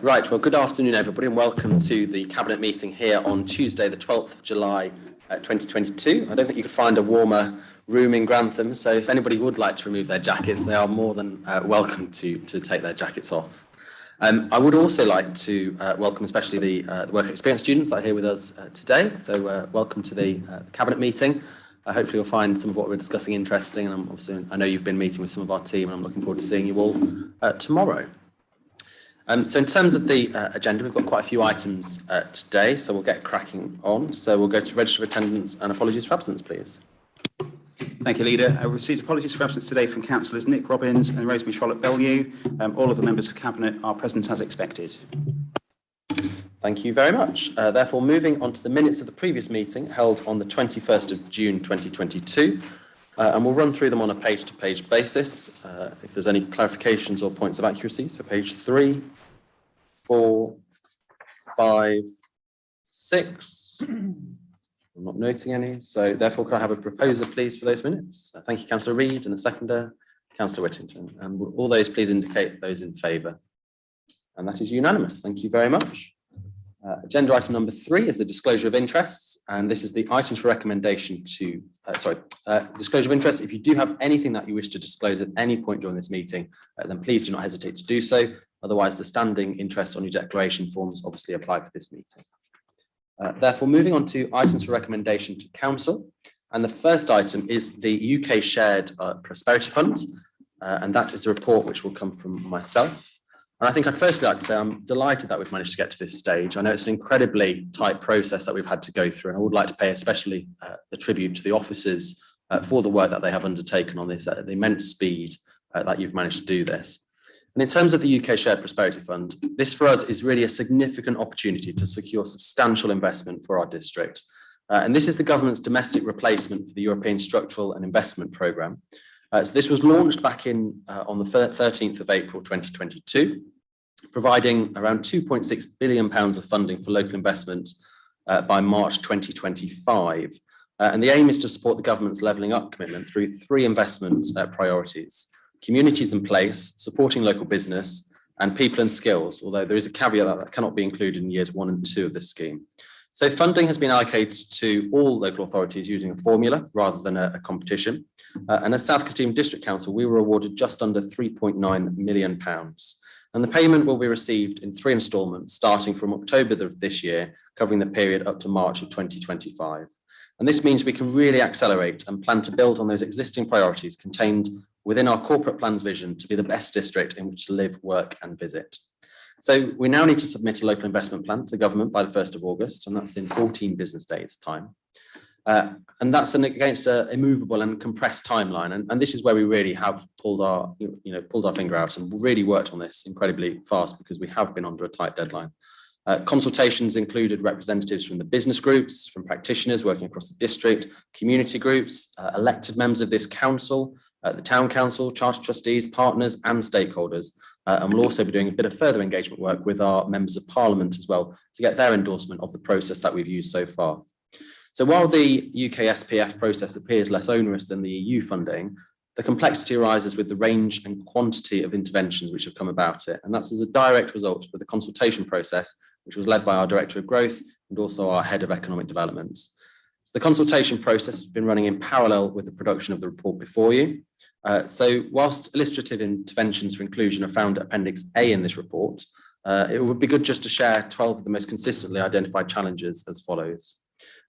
Right, well, good afternoon, everybody, and welcome to the Cabinet meeting here on Tuesday, the 12th of July, 2022. I don't think you could find a warmer room in Grantham, so if anybody would like to remove their jackets, they are more than welcome to take their jackets off. I would also like to welcome especially the work experience students that are here with us today. So welcome to the Cabinet meeting. Hopefully you'll find some of what we're discussing interesting, and I know you've been meeting with some of our team, and I'm looking forward to seeing you all tomorrow. So in terms of the agenda, we've got quite a few items today, so we'll get cracking on. So we'll go to register of attendance and apologies for absence, please. Thank you, Leader. I received apologies for absence today from Councillors Nick Robbins and Rosemary Charlotte Bellew. All of the members of Cabinet are present as expected. Thank you very much. Therefore, moving on to the minutes of the previous meeting held on the 21st of June 2022. And we'll run through them on a page-to-page basis. If there's any clarifications or points of accuracy, so page 3, 4, 5, 6. I'm not noting any, so therefore can I have a proposer, please, for those minutes? Thank you, Councillor Reid, and a seconder, Councillor Whittington. And will all those please indicate those in favour? And that is unanimous. Thank you very much. Agenda item number 3 is the disclosure of interests, and this is the items for recommendation to, disclosure of interest. If you do have anything that you wish to disclose at any point during this meeting, then please do not hesitate to do so. Otherwise, the standing interests on your declaration forms obviously apply for this meeting. Therefore, moving on to items for recommendation to Council, and the first item is the UK Shared Prosperity Fund, and that is a report which will come from myself. And I think I'd firstly like to say I'm delighted that we've managed to get to this stage. I know it's an incredibly tight process that we've had to go through, and I would like to pay especially the tribute to the officers for the work that they have undertaken on this, at the immense speed that you've managed to do this. And in terms of the UK Shared Prosperity Fund, this for us is really a significant opportunity to secure substantial investment for our district. And this is the government's domestic replacement for the European Structural and Investment Programme. So this was launched back in on the 13th of April 2022, providing around £2.6 billion of funding for local investment by March 2025. And the aim is to support the government's levelling up commitment through 3 investment priorities: communities in place, supporting local business, and people and skills, although there is a caveat that cannot be included in years 1 and 2 of this scheme. So funding has been allocated to all local authorities using a formula rather than a competition. And as South Cottingham District Council, we were awarded just under £3.9 million. And the payment will be received in 3 instalments starting from October of this year, covering the period up to March of 2025. And this means we can really accelerate and plan to build on those existing priorities contained within our corporate plan's vision to be the best district in which to live, work and visit. So we now need to submit a local investment plan to the government by the 1st of August, and that's in 14 business days' time. And that's against a immovable and compressed timeline. And this is where we really have pulled our finger out and really worked on this incredibly fast, because we have been under a tight deadline. Consultations included representatives from the business groups, from practitioners working across the district, community groups, elected members of this council, the town council, charter trustees, partners and stakeholders. And we'll also be doing a bit of further engagement work with our members of parliament as well to get their endorsement of the process that we've used so far. So while the UK SPF process appears less onerous than the EU funding, the complexity arises with the range and quantity of interventions which have come about it. And that's as a direct result of the consultation process, which was led by our Director of Growth and also our Head of Economic Development. So the consultation process has been running in parallel with the production of the report before you. So whilst illustrative interventions for inclusion are found at Appendix A in this report, it would be good just to share 12 of the most consistently identified challenges as follows.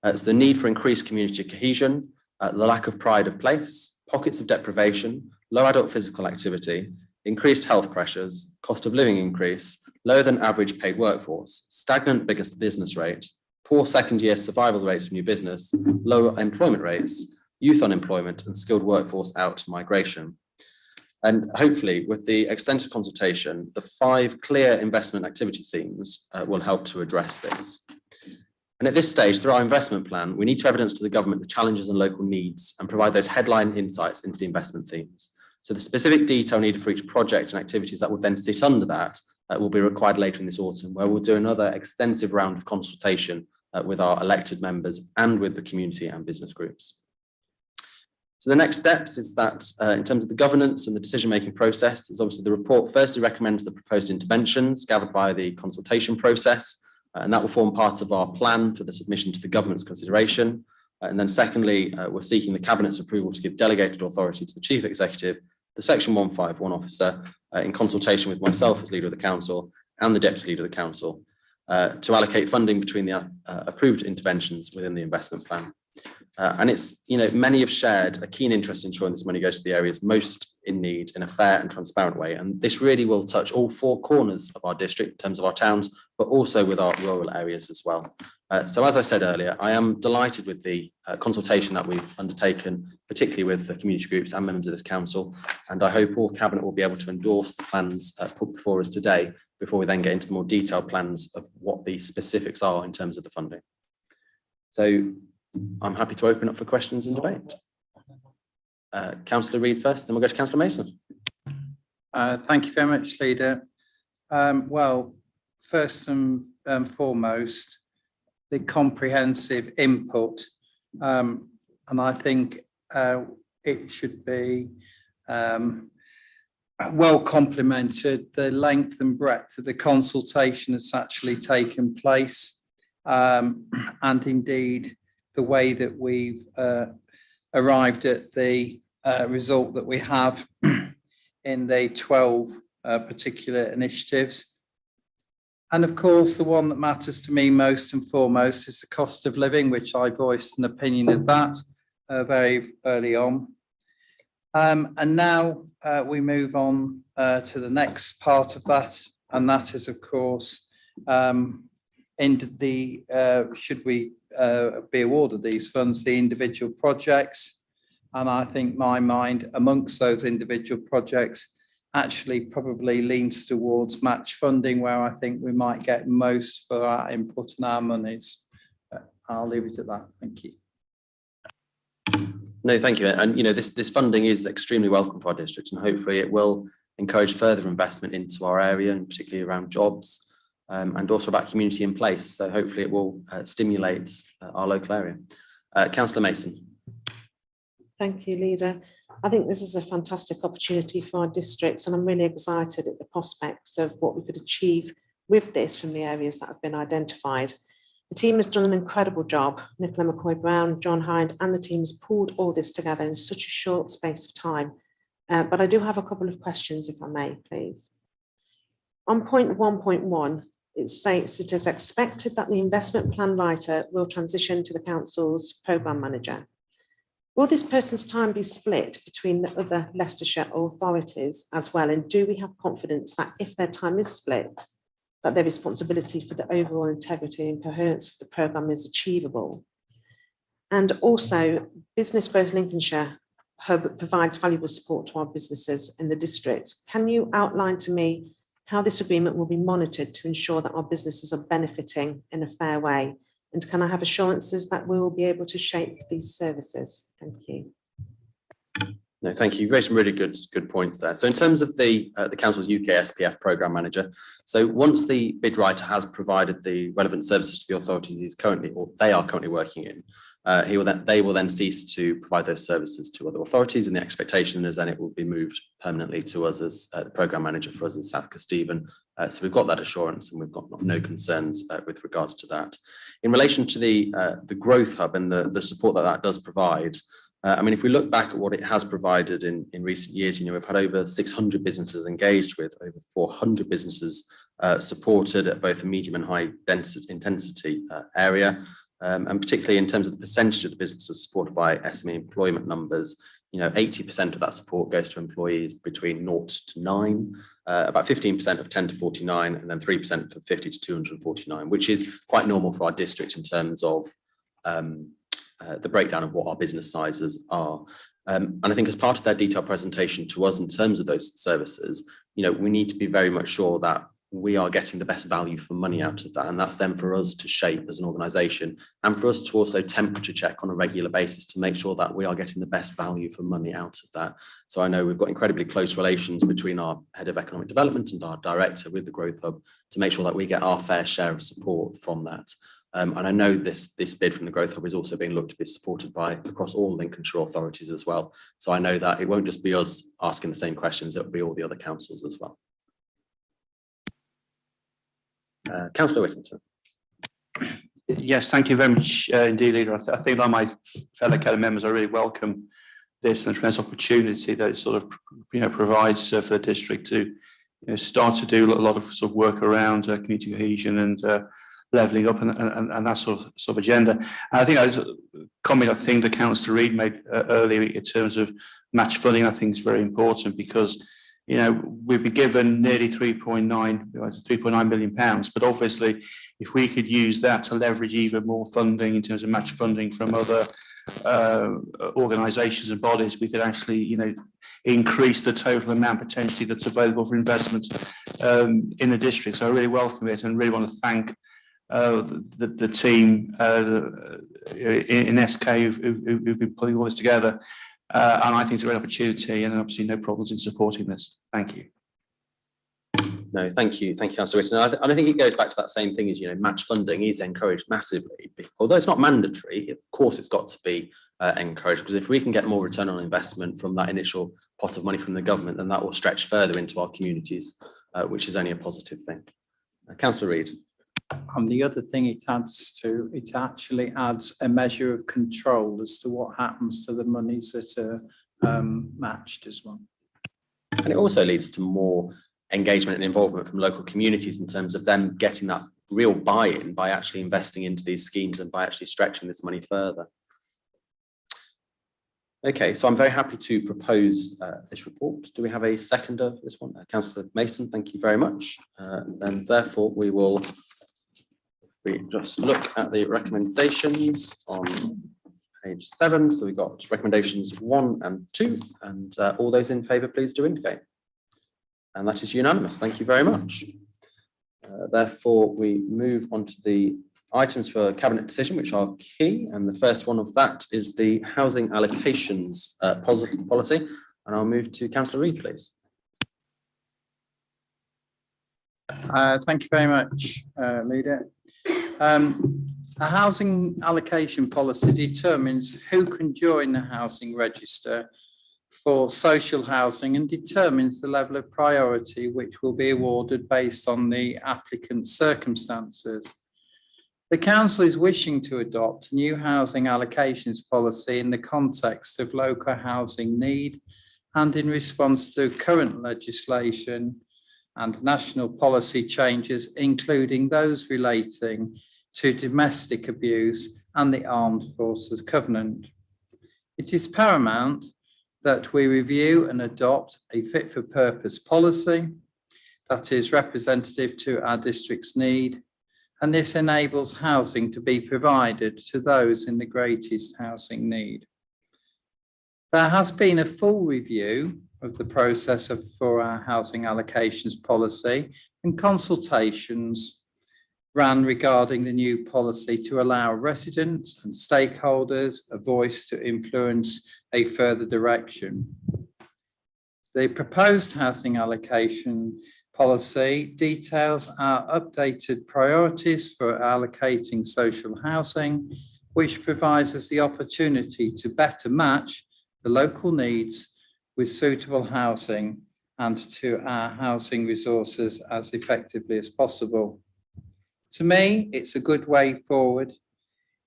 So the need for increased community cohesion, the lack of pride of place, pockets of deprivation, low adult physical activity, increased health pressures, cost of living increase, lower than average paid workforce, stagnant business rate, poor second-year survival rates of new business, lower employment rates, youth unemployment and skilled workforce out migration. And hopefully with the extensive consultation, the 5 clear investment activity themes will help to address this. And at this stage, through our investment plan, we need to evidence to the government the challenges and local needs and provide those headline insights into the investment themes. So the specific detail needed for each project and activities that would then sit under that will be required later in this autumn, where we'll do another extensive round of consultation with our elected members and with the community and business groups. So the next steps is that in terms of the governance and the decision-making process, is obviously the report firstly recommends the proposed interventions gathered by the consultation process, and that will form part of our plan for the submission to the government's consideration. And then secondly, we're seeking the Cabinet's approval to give delegated authority to the Chief Executive, the Section 151 officer, in consultation with myself as Leader of the Council and the Deputy Leader of the Council, to allocate funding between the approved interventions within the investment plan. And it's, many have shared a keen interest in ensuring this money goes to the areas most in need in a fair and transparent way. And this really will touch all four corners of our district in terms of our towns, but also with our rural areas as well. So as I said earlier, I am delighted with the consultation that we've undertaken, particularly with the community groups and members of this council. And I hope all Cabinet will be able to endorse the plans put before us today, before we then get into the more detailed plans of what the specifics are in terms of the funding. So I'm happy to open up for questions and debate. Councillor Reid first, then we'll go to Councillor Mason. Thank you very much, Leader. Well, first and foremost, the comprehensive input, and I think it should be well complemented. The length and breadth of the consultation that's actually taken place, and indeed the way that we've arrived at the result that we have in the 12 particular initiatives. And of course, the one that matters to me most and foremost is the cost of living, which I voiced an opinion of that very early on. And now we move on to the next part of that, and that is, of course, in the should we be awarded these funds, the individual projects. And I think my mind amongst those individual projects actually probably leans towards match funding, where I think we might get most for our input and our monies. I'll leave it at that. Thank you. No, thank you. And this funding is extremely welcome for our district, and hopefully it will encourage further investment into our area, and particularly around jobs, and also about community in place. So hopefully it will stimulate our local area. Councillor Mason. Thank you, Leader. I think this is a fantastic opportunity for our districts, and I'm really excited at the prospects of what we could achieve with this from the areas that have been identified. The team has done an incredible job. Nicola McCoy-Brown, John Hind, and the team has pulled all this together in such a short space of time. But I do have a couple of questions, if I may, please. On point 1.1, it states it is expected that the investment plan writer will transition to the council's programme manager. Will this person's time be split between the other Leicestershire authorities as well? And do we have confidence that if their time is split, that their responsibility for the overall integrity and coherence of the programme is achievable? And also, Business Growth Lincolnshire Hub provides valuable support to our businesses in the district. Can you outline to me how this agreement will be monitored to ensure that our businesses are benefiting in a fair way? And can I have assurances that we will be able to shape these services? Thank you. No, thank you. You've raised some really good points there. So in terms of the Council's UK SPF Programme Manager, so once the bid writer has provided the relevant services to the authorities they are currently working in, they will then cease to provide those services to other authorities, and the expectation is then it will be moved permanently to us as the Programme Manager for us in South Kesteven. So we've got that assurance, and we've got no concerns with regards to that. In relation to the Growth Hub and the support that does provide, I mean, if we look back at what it has provided in recent years, we've had over 600 businesses engaged with, over 400 businesses supported at both a medium and high intensity area. And particularly in terms of the percentage of the businesses supported by SME employment numbers, 80% of that support goes to employees between 0 to 9, about 15% of 10 to 49, and then 3% for 50 to 249, which is quite normal for our district in terms of the breakdown of what our business sizes are. And I think as part of their detailed presentation to us in terms of those services, we need to be very much sure that we are getting the best value for money out of that. And that's then for us to shape as an organisation, and for us to also temperature check on a regular basis to make sure that we are getting the best value for money out of that. So I know we've got incredibly close relations between our Head of Economic Development and our Director with the Growth Hub to make sure that we get our fair share of support from that. And I know this bid from the Growth Hub is also being looked to be supported by across all Lincolnshire authorities as well. So I know that it won't just be us asking the same questions, it will be all the other councils as well. Councillor Whittington. Yes, thank you very much indeed, Leader. I think like my fellow Kelly members, I really welcome this and the tremendous opportunity that it sort of provides for the district to start to do a lot of sort of work around community cohesion and levelling up and that sort of agenda. And I think I think the Councillor Reid made earlier in terms of match funding, I think is very important because we've been given nearly £3.9 million, but obviously if we could use that to leverage even more funding in terms of match funding from other organisations and bodies, we could actually increase the total amount potentially that's available for investment in the district. So I really welcome it and really want to thank the team in SK who've been putting all this together. And I think it's a great opportunity and obviously no problems in supporting this. Thank you. No, thank you, Councillor Whittington. I think it goes back to that same thing as match funding is encouraged massively, although it's not mandatory. Of course, it's got to be encouraged, because if we can get more return on investment from that initial pot of money from the government, then that will stretch further into our communities, which is only a positive thing. Councillor Reid. And the other thing it adds to, it actually adds a measure of control as to what happens to the monies that are matched as well. And it also leads to more engagement and involvement from local communities in terms of them getting that real buy-in by actually investing into these schemes and by actually stretching this money further. Okay, so I'm very happy to propose this report. Do we have a seconder for this one? Councillor Mason, thank you very much. And therefore we will just look at the recommendations on page 7. So we've got recommendations 1 and 2, and all those in favour, please do indicate. And that is unanimous. Thank you very much. Therefore, we move on to the items for Cabinet decision, which are key. And the first one of that is the housing allocations policy. And I'll move to Councillor Reid, please. Thank you very much, Leader. A housing allocation policy determines who can join the housing register for social housing and determines the level of priority which will be awarded based on the applicant's circumstances. The Council is wishing to adopt a new housing allocations policy in the context of local housing need and in response to current legislation and national policy changes, including those relating to domestic abuse and the Armed Forces Covenant. It is paramount that we review and adopt a fit-for-purpose policy that is representative to our district's need, and this enables housing to be provided to those in the greatest housing need. There has been a full review of the process for our housing allocations policy, and consultations ran regarding the new policy to allow residents and stakeholders a voice to influence a further direction. The proposed housing allocation policy details our updated priorities for allocating social housing, which provides us the opportunity to better match the local needs with suitable housing and to our housing resources as effectively as possible. To me, it's a good way forward.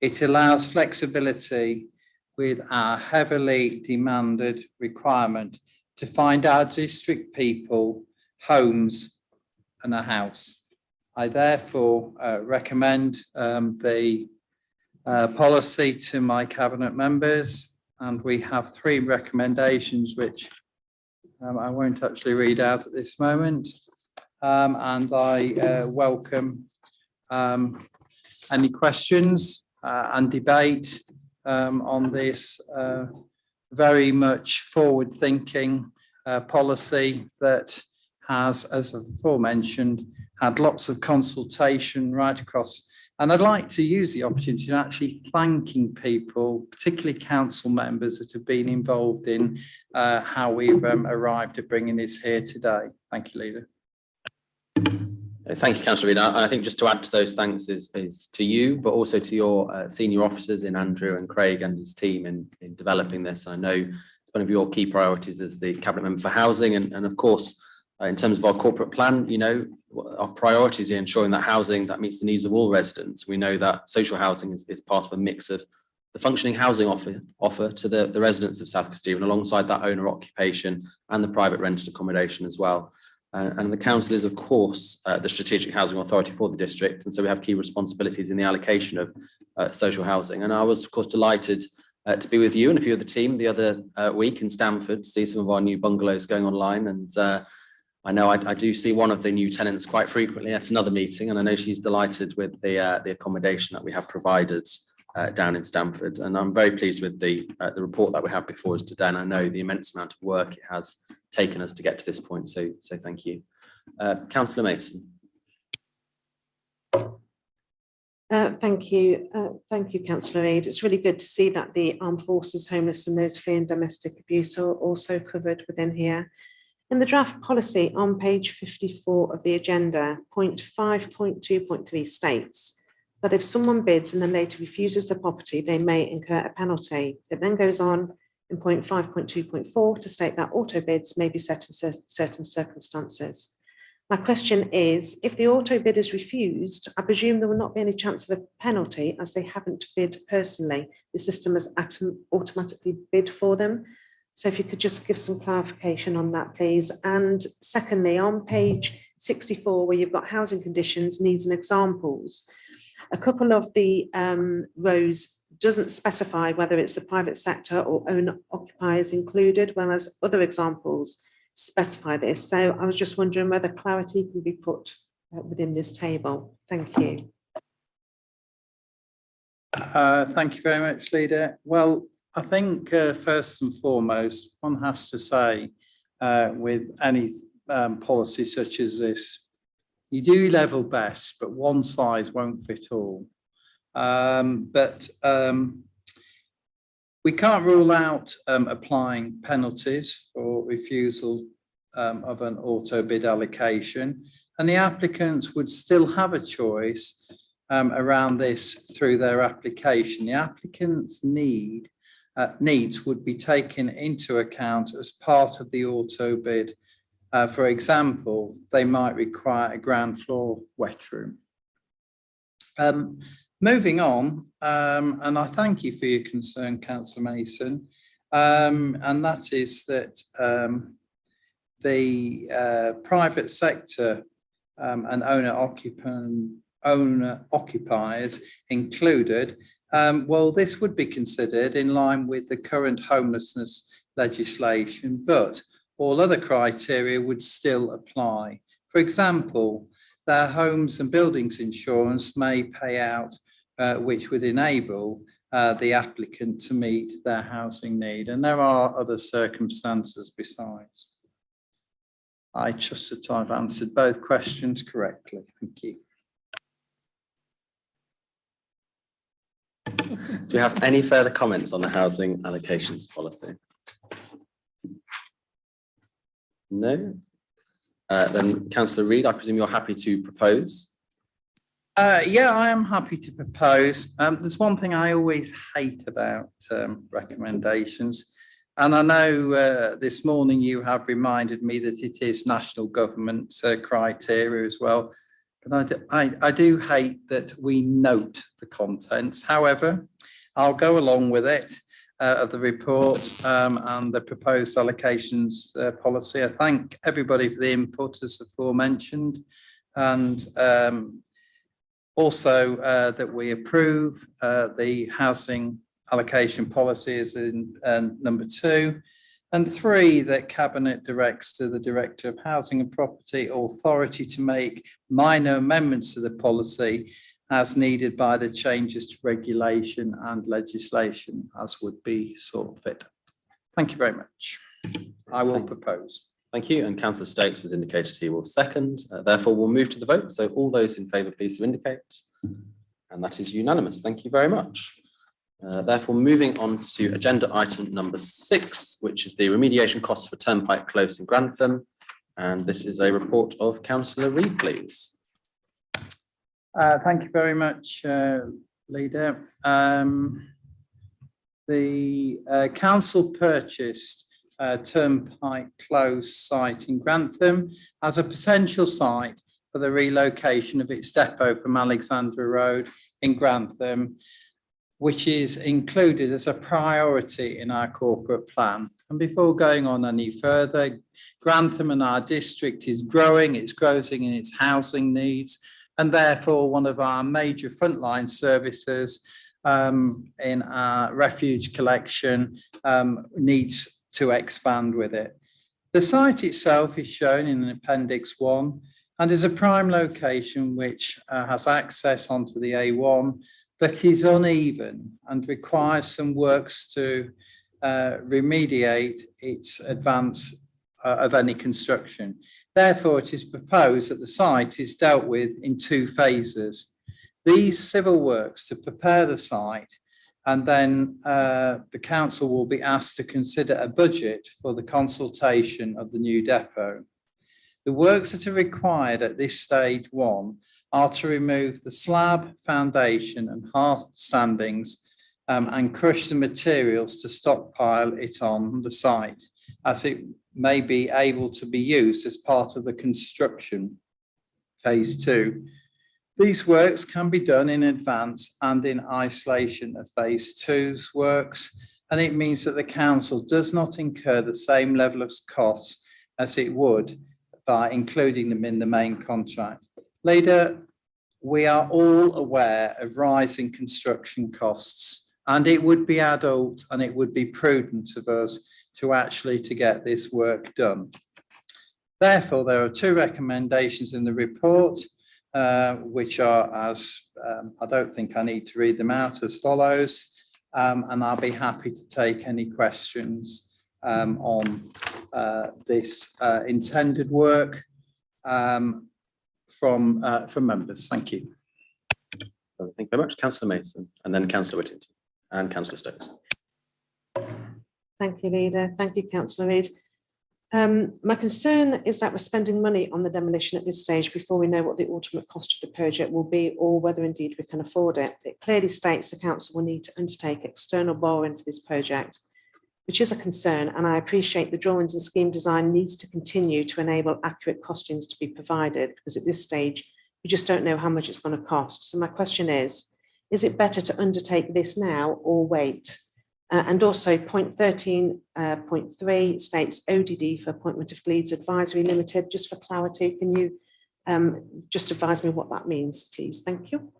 It allows flexibility with our heavily demanded requirement to find our district people homes and a house. I therefore recommend the policy to my Cabinet members, and we have 3 recommendations which I won't actually read out at this moment, and I welcome any questions and debate on this very much forward-thinking policy that has, as aforementioned, had lots of consultation right across. And I'd like to use the opportunity to actually thanking people, particularly council members that have been involved in how we've arrived at bringing this here today. Thank you, Leader. Thank you, Councillor Reid. And I think just to add to those thanks is to you, but also to your senior officers in Andrew and Craig and his team in developing this. I know it's one of your key priorities as the Cabinet Member for Housing. And of course, in terms of our corporate plan, you know, our priorities are ensuring that housing that meets the needs of all residents. We know that social housing is part of a mix of the functioning housing offer to the residents of South Kesteven, alongside that owner occupation and the private rented accommodation as well. And the council is, of course, the strategic housing authority for the district. And so we have key responsibilities in the allocation of social housing. And I was, of course, delighted to be with you and a few of the team the other week in Stamford to see some of our new bungalows going online. And I know I do see one of the new tenants quite frequently at another meeting. And I know she's delighted with the accommodation that we have provided down in Stamford. And I'm very pleased with the report that we have before us today. And I know the immense amount of work it has taken us to get to this point. So thank you. Councillor Mason. Thank you. Thank you, Councillor Reid. It's really good to see that the armed forces, homeless and those fleeing domestic abuse are also covered within here. In the draft policy on page 54 of the agenda, point 5.2.3 states that if someone bids and then later refuses the property, they may incur a penalty. It then goes on in point 5.2.4 to state that auto bids may be set in certain circumstances. My question is, if the auto bid is refused, I presume there will not be any chance of a penalty as they haven't bid personally. The system has automatically bid for them. So if you could just give some clarification on that, please. And secondly, on page 64, where you've got housing conditions, needs and examples, a couple of the rows doesn't specify whether it's the private sector or owner occupiers included, whereas other examples specify this. So I was just wondering whether clarity can be put within this table. Thank you. Thank you very much, Leader. Well, I think first and foremost, one has to say with any policy such as this, you do level best, but one size won't fit all. We can't rule out applying penalties for refusal of an auto bid allocation, and the applicants would still have a choice around this through their application. The applicant's needs would be taken into account as part of the auto bid. For example, they might require a ground floor wet room. Moving on, and I thank you for your concern, Councillor Mason, and that is that the private sector and owner occupiers included, well, this would be considered in line with the current homelessness legislation, but all other criteria would still apply. For example, their homes and buildings insurance may pay out, which would enable the applicant to meet their housing need. And there are other circumstances besides. I trust that I've answered both questions correctly. Thank you. Do you have any further comments on the housing allocations policy? No? Then Councillor Reid, I presume you're happy to propose? Yeah, I am happy to propose. There's one thing I always hate about recommendations, and I know this morning you have reminded me that it is national government criteria as well, but I do hate that we note the contents. However, I'll go along with it. Of the report and the proposed allocations policy. I thank everybody for the input as aforementioned, and also that we approve the housing allocation policies in number 2, and 3, that Cabinet directs to the Director of Housing and Property Authority to make minor amendments to the policy as needed by the changes to regulation and legislation as would be sort fit. Thank you very much. I will propose. Thank you. And Councillor Stokes has indicated he will second. Therefore, we'll move to the vote. So all those in favour, please to indicate. And that is unanimous. Thank you very much. Therefore, moving on to agenda item number 6, which is the remediation costs for Turnpike Close in Grantham. And this is a report of Councillor Reid, please. Thank you very much, Leader. The council purchased Turnpike Close site in Grantham as a potential site for the relocation of its depot from Alexandra Road in Grantham, which is included as a priority in our corporate plan. And before going on any further, Grantham and our district is growing, it's growing in its housing needs, and therefore one of our major frontline services in our refuge collection needs to expand with it. The site itself is shown in Appendix 1 and is a prime location which has access onto the A1, but is uneven and requires some works to remediate its advance of any construction. Therefore, it is proposed that the site is dealt with in 2 phases. These civil works to prepare the site, and then the council will be asked to consider a budget for the consultation of the new depot. The works that are required at this stage 1 are to remove the slab, foundation and hearth standings and crush the materials to stockpile it on the site, as it may be able to be used as part of the construction. Phase 2. These works can be done in advance and in isolation of Phase 2's works, and it means that the council does not incur the same level of costs as it would by including them in the main contract. Later, we are all aware of rising construction costs, and it would be adult and it would be prudent of us to get this work done. Therefore, there are 2 recommendations in the report, which are as, I don't think I need to read them out, as follows, and I'll be happy to take any questions on this intended work from members. Thank you. Thank you very much, Councillor Mason, and then Councillor Whittington and Councillor Stokes. Thank you, Leader. Thank you, Councillor Reid. My concern is that we're spending money on the demolition at this stage before we know what the ultimate cost of the project will be, or whether indeed we can afford it. It clearly states the council will need to undertake external borrowing for this project, which is a concern, and I appreciate the drawings and scheme design needs to continue to enable accurate costings to be provided, because at this stage we just don't know how much it's going to cost. So my question is it better to undertake this now or wait? And also point 13.3 states ODD for appointment of Leeds Advisory Limited. Just for clarity, can you just advise me what that means, please? Thank you.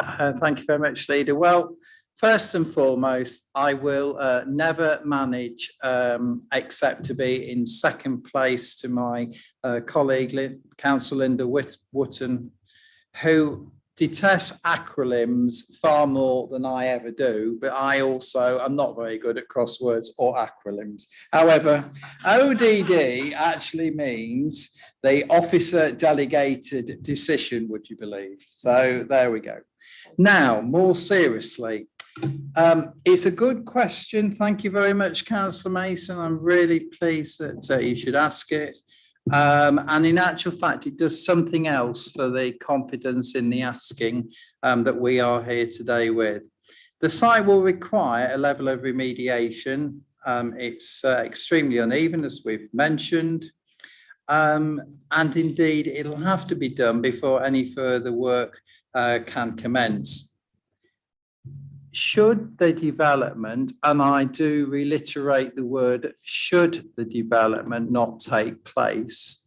Thank you very much, Leader. Well, first and foremost, I will never manage except to be in second place to my colleague, Councillor Linda Wootton, who detests acronyms far more than I ever do, but I also am not very good at crosswords or acronyms. However, ODD actually means the officer delegated decision, would you believe? So there we go. Now, more seriously, it's a good question. Thank you very much, Councillor Mason. I'm really pleased that you should ask it. And in actual fact, it does something else for the confidence in the asking that we are here today with. The site will require a level of remediation. It's extremely uneven, as we've mentioned. And indeed, it'll have to be done before any further work can commence. Should the development, and I do reiterate the word should the development not take place,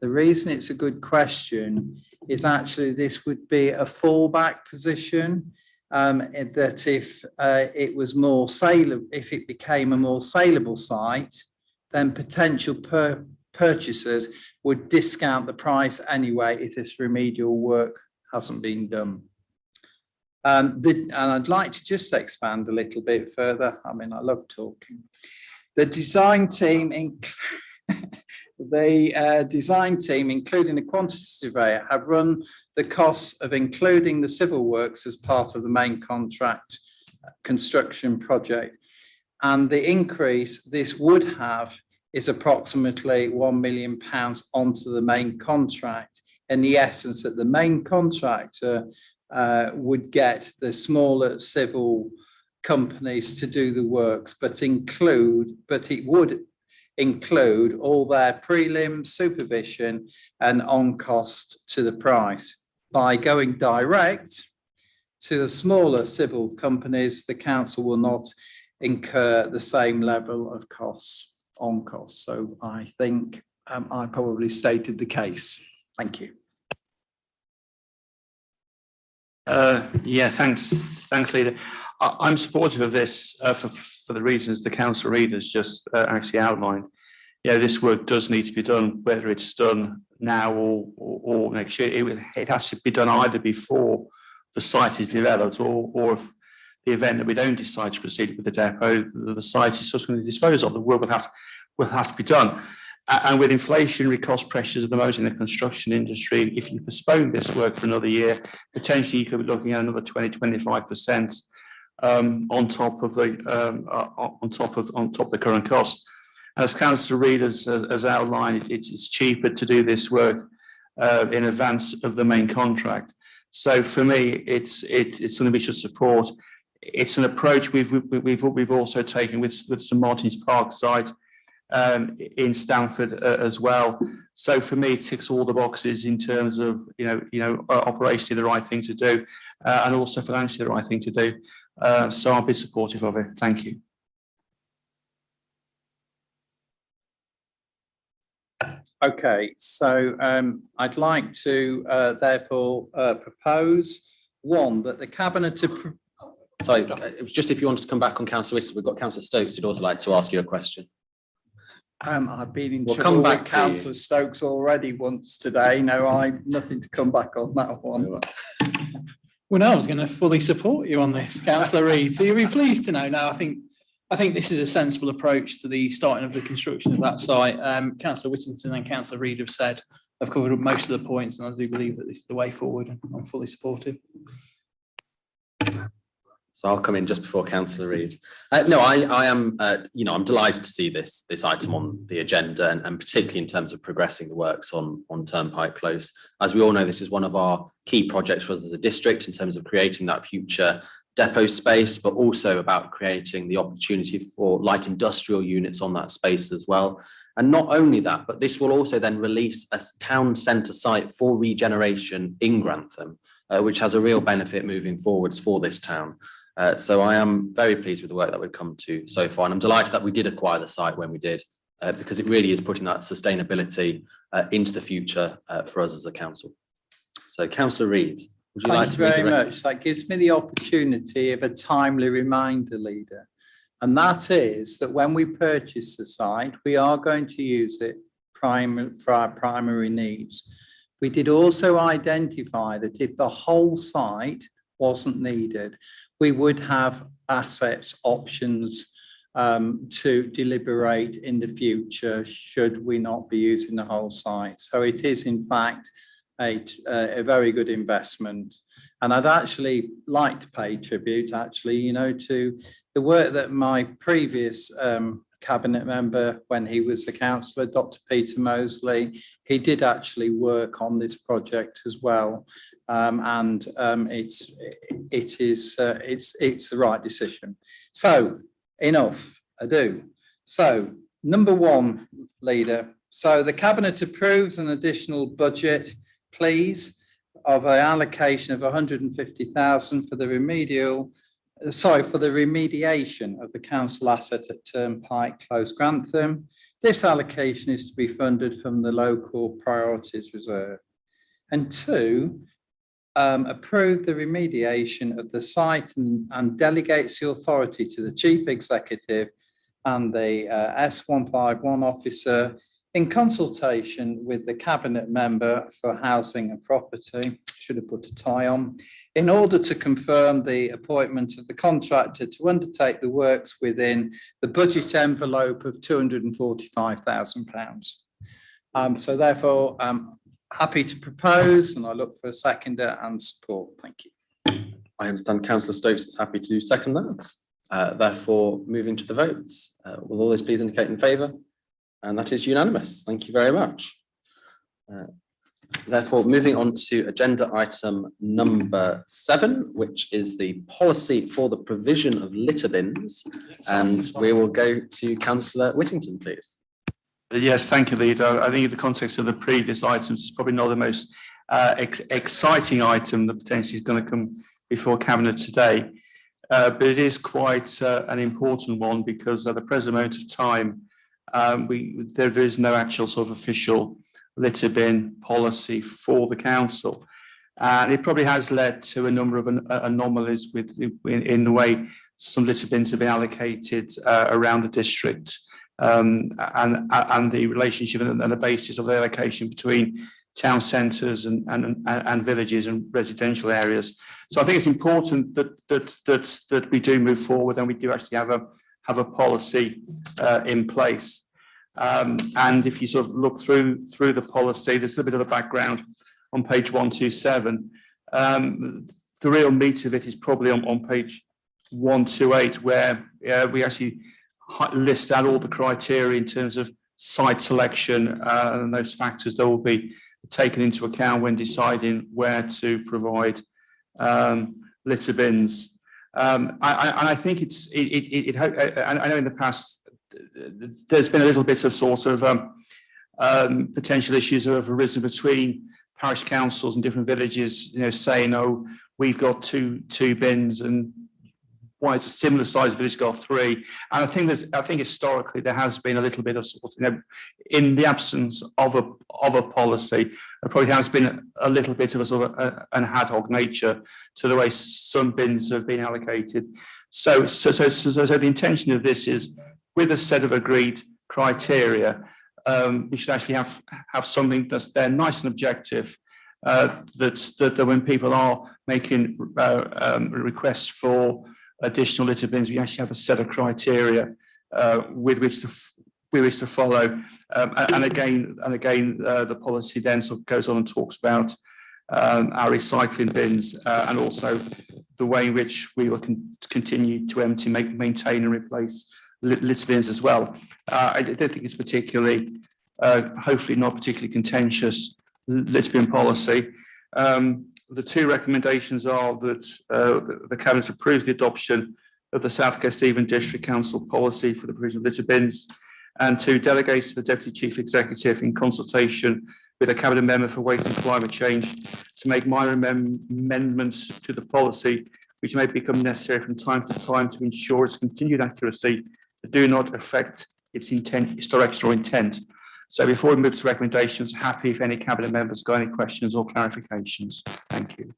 the reason it's a good question is actually this would be a fallback position, that if it was more saleable, if it became a more saleable site, then potential purchasers would discount the price anyway if this remedial work hasn't been done. And I'd like to just expand a little bit further. I mean, I love talking. The design team, including the quantity surveyor, have run the costs of including the civil works as part of the main contract construction project. And the increase this would have is approximately £1 million onto the main contract in the essence that the main contractor would get the smaller civil companies to do the works, but it would include all their prelim supervision and on cost to the price. By going direct to the smaller civil companies, the council will not incur the same level of costs on costs. So I think I probably stated the case. Thank you. Yeah, thanks, Leader. I'm supportive of this for the reasons the council readers just actually outlined. Yeah, this work does need to be done, whether it's done now or next year. It has to be done either before the site is developed or if the event that we don't decide to proceed with the depot, the site is subsequently disposed of, the work will have to be done. And with inflationary cost pressures at the moment in the construction industry, if you postpone this work for another year, potentially you could be looking at another 20–25% on top of the current cost. As Councillor Reid has outlined, it's cheaper to do this work in advance of the main contract. So for me, it's something we should support. It's an approach we've also taken with St Martin's Park site in Stamford as well. So for me, it ticks all the boxes in terms of operationally the right thing to do and also financially the right thing to do. So I'll be supportive of it. Thank you. Okay, so I'd like to therefore propose one that the Cabinet. Sorry, it was just if you wanted to come back on Councillor Whittle, we've got Councillor Stokes who'd also like to ask you a question. I've been in We'll trouble come back with to you. Councillor Stokes already once today. No, I've nothing to come back on that one. Well, no, I was going to fully support you on this, Councillor Reid. So you'll be pleased to know now. I think this is a sensible approach to the starting of the construction of that site. Councillor Whittington and Councillor Reid have covered most of the points, and I do believe that this is the way forward, and I'm fully supportive. So I'll come in just before Councillor Reid. No, I am, I'm delighted to see this item on the agenda, and particularly in terms of progressing the works on Turnpike Close. As we all know, this is one of our key projects for us as a district in terms of creating that future depot space, but also about creating the opportunity for light industrial units on that space as well. And not only that, but this will also then release a town centre site for regeneration in Grantham, which has a real benefit moving forwards for this town. So I am very pleased with the work that we've come to so far, and I'm delighted that we did acquire the site when we did, because it really is putting that sustainability into the future for us as a council. So Councillor Reid, would you like to Thank you very much. That gives me the opportunity of a timely reminder, Leader, and that is that when we purchase the site, we are going to use it for our primary needs. We did also identify that if the whole site wasn't needed, we would have assets options to deliberate in the future should we not be using the whole site. So it is in fact a very good investment. And I'd actually like to pay tribute to the work that my previous cabinet member, when he was a councillor, Dr. Peter Mosley, he did actually work on this project as well. It's the right decision. So enough ado. So number one, Leader. So the Cabinet approves an additional budget, please, of an allocation of 150,000 for the remediation of the council asset at Turnpike Close, Grantham. This allocation is to be funded from the local priorities reserve. And two, approve the remediation of the site and delegates the authority to the Chief Executive and the S151 officer in consultation with the Cabinet Member for Housing and Property, should have put a tie on, in order to confirm the appointment of the contractor to undertake the works within the budget envelope of £245,000. So therefore, happy to propose, and I look for a seconder and support. Thank you. I understand Councillor Stokes is happy to second that. Therefore, moving to the votes. Will all those please indicate in favour? And that is unanimous. Thank you very much. Therefore, moving on to agenda item number 7, which is the policy for the provision of litter bins. And we will go to Councillor Whittington, please. Yes, thank you, Leader. I think in the context of the previous items, it's probably not the most exciting item that potentially is going to come before Cabinet today. But it is quite an important one because at the present moment of time, there is no actual sort of official litter bin policy for the council. And it probably has led to a number of anomalies in the way some litter bins have been allocated around the district and the relationship and the basis of the allocation between town centres and villages and residential areas. So I think it's important that we do move forward and we do actually have a policy in place. And if you sort of look through the policy, there's a little bit of a background on page 127. The real meat of it is probably on page 128, where we actually list out all the criteria in terms of site selection and those factors that will be taken into account when deciding where to provide litter bins. I think I know in the past there's been a little bit of sort of potential issues that have arisen between parish councils and different villages, saying, "Oh, we've got two bins, and why it's a similar size village got 3." And I think historically there has been a little bit of sort of, in the absence of a policy, there probably has been a little bit of a sort of an ad hoc nature to the way some bins have been allocated. So the intention of this is, with a set of agreed criteria, we should actually have something that's there, nice and objective, that when people are making requests for additional litter bins, we actually have a set of criteria with which to follow. And again, the policy then sort of goes on and talks about our recycling bins and also the way in which we will continue to empty, maintain and replace litter bins as well. I don't think it's particularly, hopefully not particularly contentious litter bin policy. The 2 recommendations are that the Cabinet approves the adoption of the South Coast Devon District Council policy for the provision of litter bins, and 2, delegates to the Deputy Chief Executive in consultation with a Cabinet member for waste and climate change to make minor amendments to the policy, which may become necessary from time to time to ensure its continued accuracy, but do not affect its intent, its direction or intent. So before we move to recommendations, happy if any Cabinet members got any questions or clarifications. Thank you.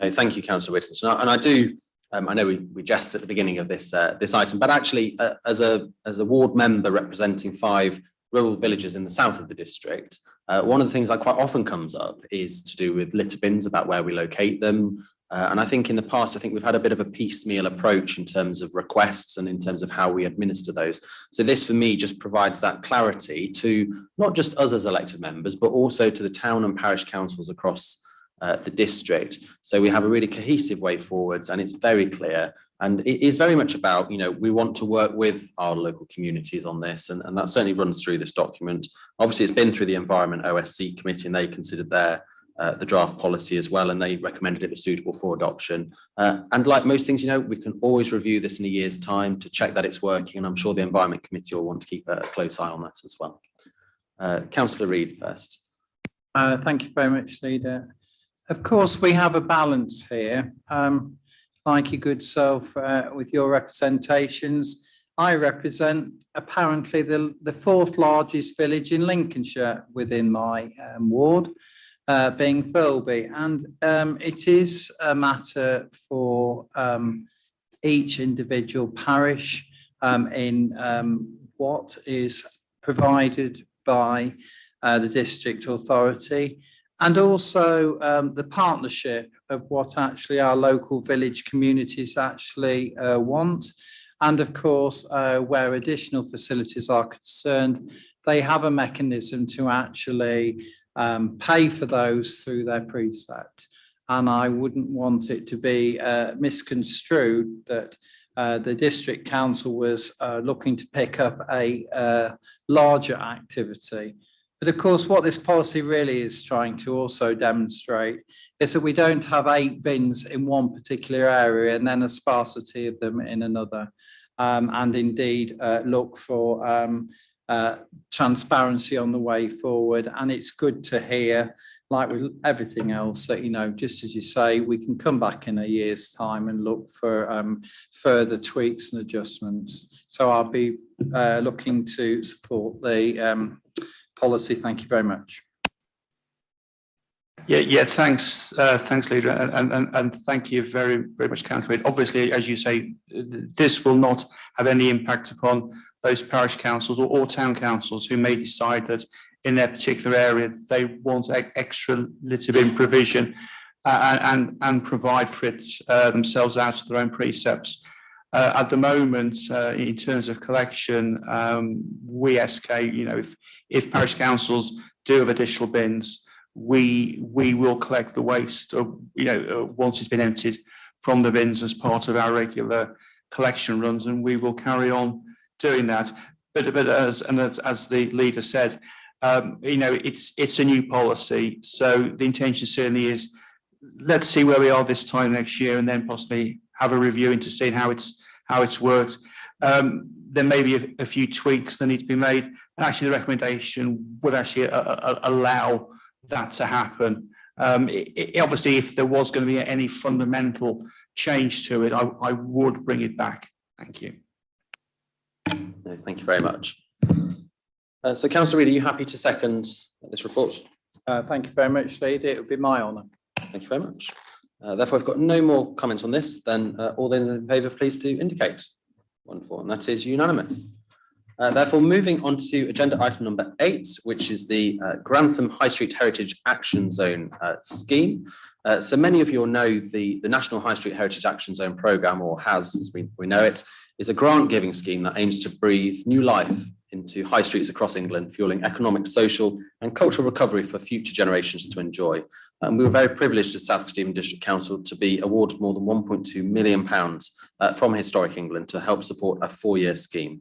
No, thank you, Councillor Whittington. And I do, I know we jest at the beginning of this item, but actually, as a ward member representing 5 rural villages in the south of the district, one of the things that quite often comes up is to do with litter bins, about where we locate them. And I think in the past, we've had a bit of a piecemeal approach in terms of requests and in terms of how we administer those. So this, for me, just provides that clarity to not just us as elected members, but also to the town and parish councils across the district. So we have a really cohesive way forwards, and it's very clear. And it is very much about, we want to work with our local communities on this, and that certainly runs through this document. Obviously, it's been through the Environment OSC committee, and they considered the draft policy as well, and they recommended it was suitable for adoption. And like most things, we can always review this in a year's time to check that it's working, and I'm sure the Environment Committee will want to keep a close eye on that as well. Councillor Reid first. Thank you very much, Leader. Of course, we have a balance here. Like your good self with your representations, I represent apparently the 4th largest village in Lincolnshire within my ward, being Thirlby, and it is a matter for each individual parish in what is provided by the district authority, and also the partnership of what actually our local village communities actually want. And of course, where additional facilities are concerned, they have a mechanism to actually pay for those through their precept. And I wouldn't want it to be misconstrued that the district council was looking to pick up a larger activity. But But of course, what this policy really is trying to also demonstrate is that we don't have 8 bins in one particular area and then a sparsity of them in another. And indeed look for transparency on the way forward. And it's good to hear, like with everything else, that, you know, just as you say, we can come back in a year's time and look for further tweaks and adjustments. So I'll be looking to support the policy. Thank you very much. Yeah, thanks, Leader, and thank you very much, Councillor. Obviously, as you say, this will not have any impact upon those parish councils or town councils who may decide that in their particular area they want extra litter bin provision and provide for it themselves out of their own precepts. At the moment, in terms of collection, we SK, you know, if parish councils do have additional bins, we will collect the waste, once it's been emptied from the bins as part of our regular collection runs, and we will carry on doing that. But as the leader said, it's a new policy, so the intention certainly is, let's see where we are this time next year, and then possibly have a review into seeing how it's worked. There may be a few tweaks that need to be made, and actually the recommendation would actually allow that to happen. Obviously, if there was going to be any fundamental change to it, I would bring it back. Thank you. No, thank you very much. So, Councillor Reid, are you happy to second this report? Thank you very much, Leader. It would be my honour. Thank you very much. Therefore, I've got no more comments on this. Then all those in favour, please do indicate. Wonderful, and that is unanimous. Therefore, moving on to agenda item number 8, which is the Grantham High Street Heritage Action Zone scheme. So many of you will know the National High Street Heritage Action Zone programme, or HAS as we know it, is a grant-giving scheme that aims to breathe new life into high streets across England, fueling economic, social and cultural recovery for future generations to enjoy. And we were very privileged as South Kesteven District Council to be awarded more than £1.2 million from Historic England to help support a 4-year scheme.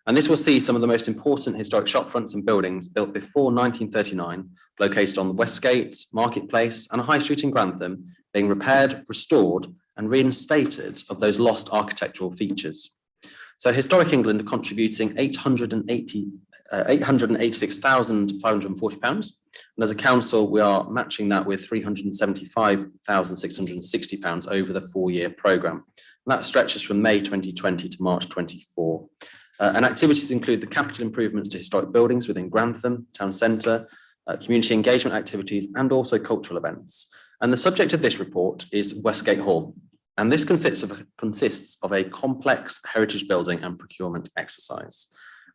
And this will see some of the most important historic shopfronts and buildings built before 1939, located on the Westgate, Marketplace and High Street in Grantham, being repaired, restored and reinstated of those lost architectural features. So Historic England are contributing £886,540, and as a council we are matching that with £375,660 over the 4-year programme. And that stretches from May 2020 to March 24. And activities include the capital improvements to historic buildings within Grantham Town Centre, community engagement activities and also cultural events. And the subject of this report is Westgate Hall. And this consists of a complex heritage building and procurement exercise.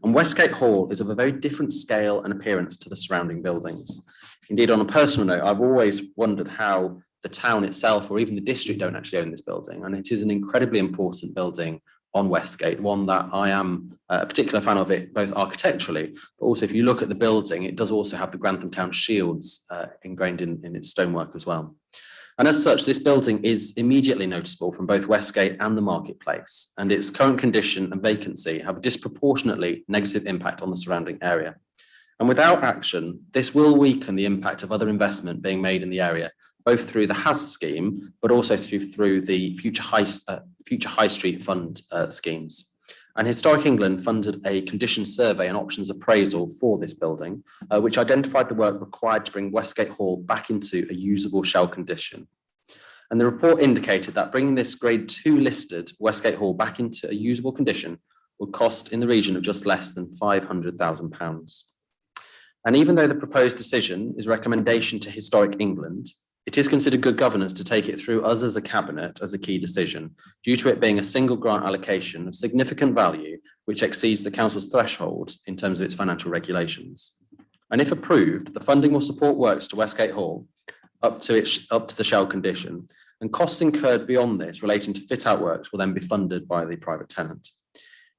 And Westgate Hall is of a very different scale and appearance to the surrounding buildings. Indeed, on a personal note, I've always wondered how the town itself or even the district don't actually own this building. And it is an incredibly important building on Westgate, one that I am a particular fan of it, both architecturally, but also if you look at the building, it does also have the Grantham Town shields ingrained in its stonework as well. And as such, this building is immediately noticeable from both Westgate and the Marketplace, and its current condition and vacancy have a disproportionately negative impact on the surrounding area. And without action, this will weaken the impact of other investment being made in the area, both through the HAS scheme, but also through the Future High Street Fund schemes. And Historic England funded a condition survey and options appraisal for this building, which identified the work required to bring Westgate Hall back into a usable shell condition. And the report indicated that bringing this grade 2 listed Westgate Hall back into a usable condition would cost in the region of just less than £500,000. And even though the proposed decision is a recommendation to Historic England, it is considered good governance to take it through us as a cabinet as a key decision, due to it being a single grant allocation of significant value, which exceeds the council's threshold in terms of its financial regulations. And if approved, the funding will support works to Westgate Hall up to the shell condition, and costs incurred beyond this relating to fit-out works will then be funded by the private tenant.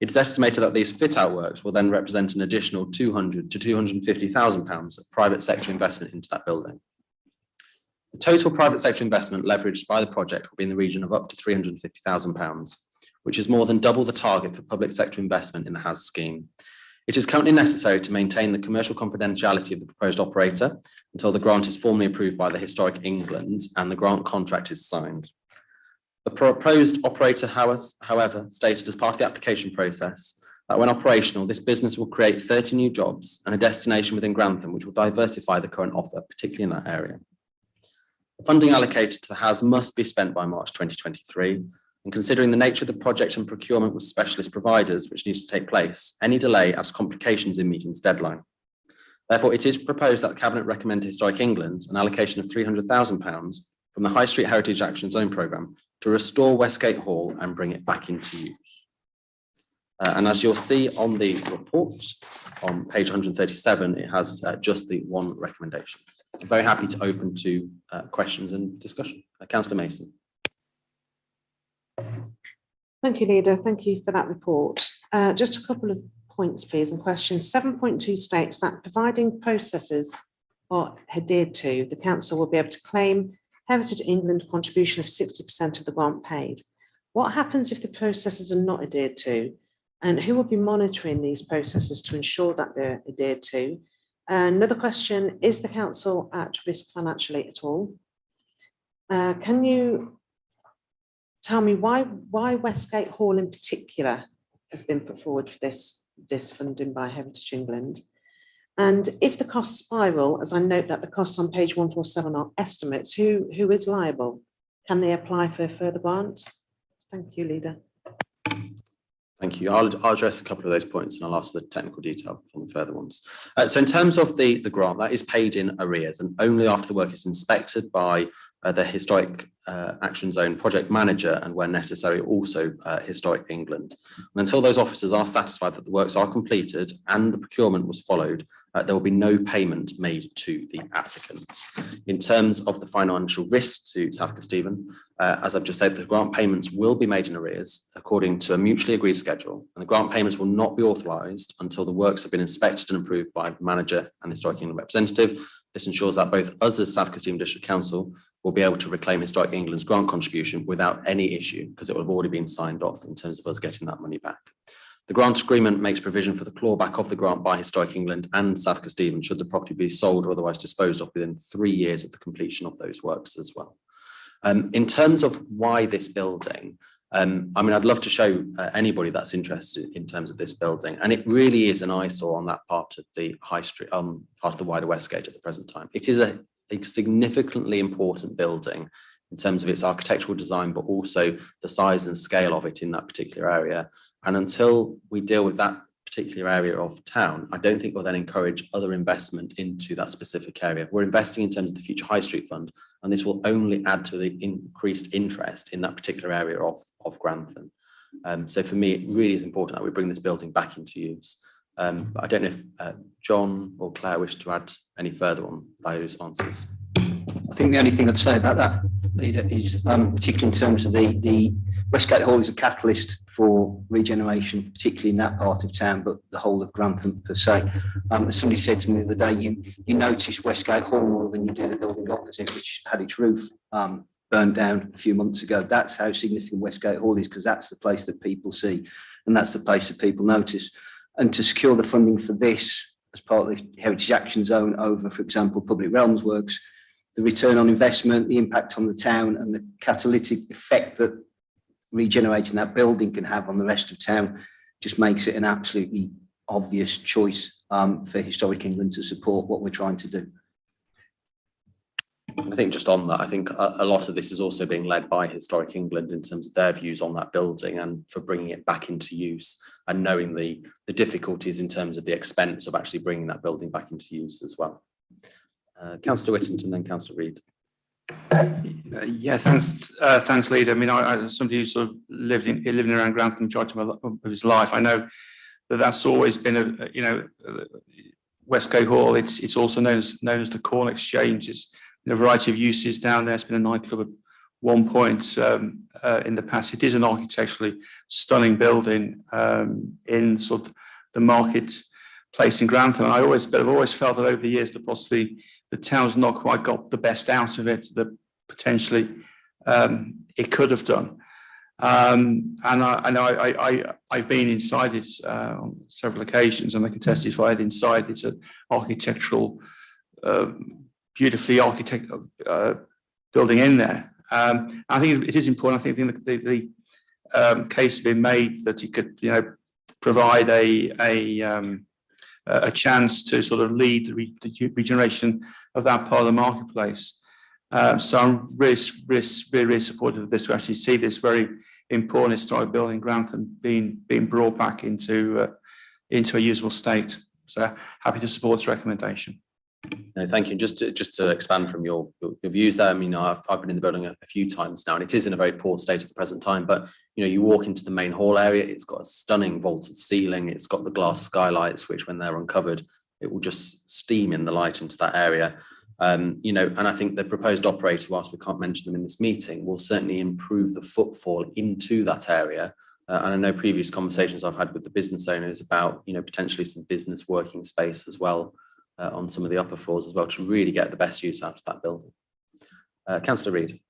It's estimated that these fit-out works will then represent an additional £200,000 to £250,000 of private sector investment into that building. The total private sector investment leveraged by the project will be in the region of up to £350,000, which is more than double the target for public sector investment in the HAS scheme. It is currently necessary to maintain the commercial confidentiality of the proposed operator until the grant is formally approved by the Historic England and the grant contract is signed. The proposed operator, however, stated as part of the application process that when operational, this business will create 30 new jobs and a destination within Grantham, which will diversify the current offer, particularly in that area. The funding allocated to the HAS must be spent by March 2023, and considering the nature of the project and procurement with specialist providers, which needs to take place, any delay adds complications in meeting this deadline. Therefore, it is proposed that the Cabinet recommend to Historic England an allocation of £300,000 from the High Street Heritage Action Zone programme to restore Westgate Hall and bring it back into use. And as you'll see on the report on page 137, it has just the one recommendation. I'm very happy to open to questions and discussion. Councillor Mason. Thank you, Leader. Thank you for that report. Just a couple of points, please, and questions. 7.2 states that providing processes are adhered to, the council will be able to claim Heritage England contribution of 60% of the grant paid. What happens if the processes are not adhered to? And who will be monitoring these processes to ensure that they're adhered to? Another question, is the council at risk financially at all? Can you tell me why Westgate Hall in particular has been put forward for this funding by Heritage England? And if the costs spiral, as I note that the costs on page 147 are estimates, who is liable? Can they apply for a further grant? Thank you, Leader. Thank you. I'll address a couple of those points and I'll ask for the technical detail from the further ones. So in terms of the grant, that is paid in arrears and only after the work is inspected by the Historic Action Zone project manager and where necessary also Historic England. And until those officers are satisfied that the works are completed and the procurement was followed, there will be no payment made to the applicant. In terms of the financial risk to South Stephen, as I've just said, the grant payments will be made in arrears according to a mutually agreed schedule, and the grant payments will not be authorised until the works have been inspected and approved by the manager and Historic England representative. This ensures that both us as South Stephen District Council will be able to reclaim Historic England's grant contribution without any issue because it will have already been signed off in terms of us getting that money back. The grant agreement makes provision for the clawback of the grant by Historic England and South Stephen should the property be sold or otherwise disposed of within 3 years of the completion of those works as well. In terms of why this building, I mean, I'd love to show anybody that's interested in terms of this building, and it really is an eyesore on that part of the High Street, part of the wider Westgate at the present time. It is a significantly important building in terms of its architectural design, but also the size and scale of it in that particular area. And until we deal with that particular area of town, I don't think we'll then encourage other investment into that specific area. We're investing in terms of the Future High Street Fund, and this will only add to the increased interest in that particular area of Grantham. So for me, it really is important that we bring this building back into use. I don't know if John or Claire wish to add any further on those answers. I think the only thing I'd say about that, Leader, is particularly in terms of the Westgate Hall is a catalyst for regeneration, particularly in that part of town, but the whole of Grantham per se. As somebody said to me the other day, you notice Westgate Hall more than you do the building opposite, which had its roof burned down a few months ago. That's how significant Westgate Hall is, because that's the place that people see and that's the place that people notice. And to secure the funding for this as part of the Heritage Action Zone over, for example, Public Realms works, the return on investment, the impact on the town and the catalytic effect that regenerating that building can have on the rest of town just makes it an absolutely obvious choice for Historic England to support what we're trying to do. I think just on that, I think a lot of this is also being led by Historic England in terms of their views on that building and for bringing it back into use and knowing the difficulties in terms of the expense of actually bringing that building back into use as well. Councillor Whittington, then Councillor Reid. Yeah, thanks, Leader. I mean, as somebody who sort of living around Grantham majority of his life, I know that that's always been Westgate Hall. It's also known as the Corn Exchange. It's a variety of uses down there. It's been a nightclub at one point in the past. It is an architecturally stunning building in sort of the marketplace in Grantham. I've always felt that over the years that possibly the town's not quite got the best out of it that potentially it could have done. And I know I've been inside it on several occasions, and I can testify that inside it's an architectural, beautifully architected building in there. I think it is important. I think the case has been made that it could, provide a chance to sort of lead the regeneration of that part of the marketplace. So I'm really supportive of this. We actually see this very important historic building, Grantham, being brought back into a usable state. So happy to support this recommendation. No, thank you. Just to expand from your views there, I mean, I've been in the building a few times now, and it is in a very poor state at the present time. But you walk into the main hall area, it's got a stunning vaulted ceiling. It's got the glass skylights, which when they're uncovered, it will just steam in the light into that area. And I think the proposed operator, whilst we can't mention them in this meeting, will certainly improve the footfall into that area. And I know previous conversations I've had with the business owners about, potentially some business working space as well. On some of the upper floors as well, to really get the best use out of that building. Councillor Reid.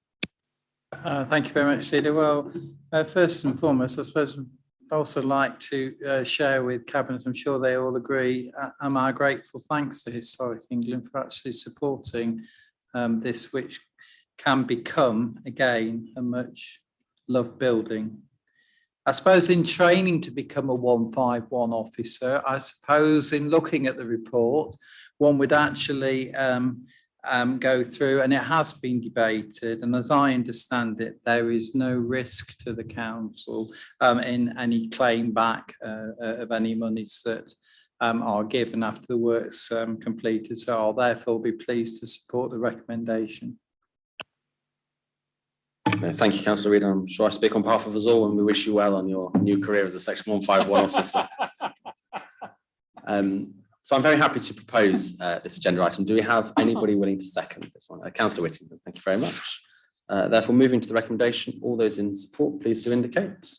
Thank you very much, Leader. Well, first and foremost, I suppose I'd also like to share with Cabinet, I'm sure they all agree, am our grateful thanks to Historic England for actually supporting this, which can become, again, a much loved building. I suppose in training to become a 151 officer, I suppose in looking at the report, one would actually go through, and it has been debated, and as I understand it, there is no risk to the council in any claim back of any monies that are given after the work's completed. So I'll therefore be pleased to support the recommendation. Thank you, Councillor Reid. I'm sure I speak on behalf of us all, and we wish you well on your new career as a Section 151 officer. So I'm very happy to propose this agenda item. Do we have anybody willing to second this one? Councillor Whittington, thank you very much. Therefore, moving to the recommendation, all those in support, please do indicate.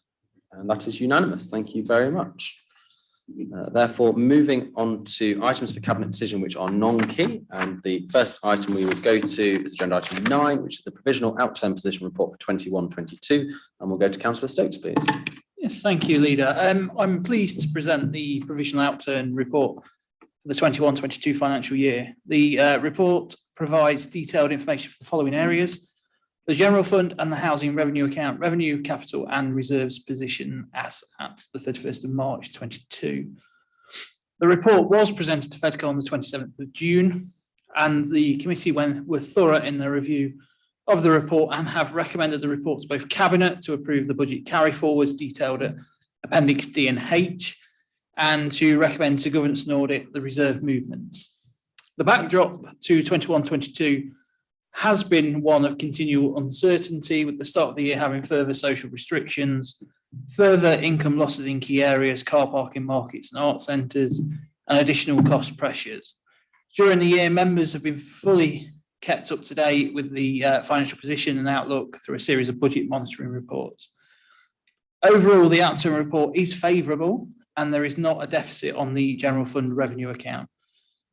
And that is unanimous. Thank you very much. Therefore, moving on to items for Cabinet decision which are non-key, and the first item we would go to is agenda item 9, which is the provisional outturn position report for 21-22, and we'll go to Councillor Stokes, please. Yes, thank you, Leader. I'm pleased to present the provisional outturn report for the 21-22 financial year. The report provides detailed information for the following areas: the general fund and the housing revenue account, revenue, capital and reserves position as at the 31st of March 22. The report was presented to FEDCO on the 27th of June, and the committee were thorough in their review of the report and have recommended the report to both Cabinet to approve the budget carry forwards detailed at Appendix D and H, and to recommend to Governance and Audit the reserve movements. The backdrop to 21-22 has been one of continual uncertainty, with the start of the year having further social restrictions, further income losses in key areas, car parking markets and art centres, and additional cost pressures. During the year, members have been fully kept up to date with the financial position and outlook through a series of budget monitoring reports. Overall, the outturn report is favourable, and there is not a deficit on the general fund revenue account.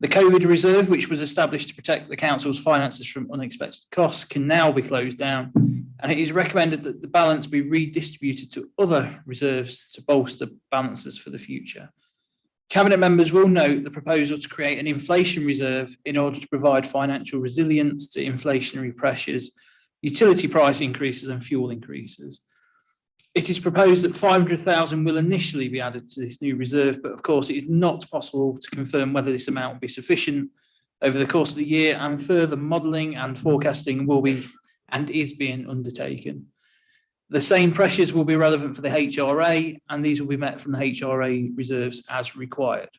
The COVID reserve, which was established to protect the council's finances from unexpected costs, can now be closed down, and it is recommended that the balance be redistributed to other reserves to bolster balances for the future. Cabinet members will note the proposal to create an inflation reserve in order to provide financial resilience to inflationary pressures, utility price increases and fuel increases. It is proposed that 500,000 will initially be added to this new reserve, but of course it is not possible to confirm whether this amount will be sufficient over the course of the year, and further modelling and forecasting will be and is being undertaken. The same pressures will be relevant for the HRA, and these will be met from the HRA reserves as required.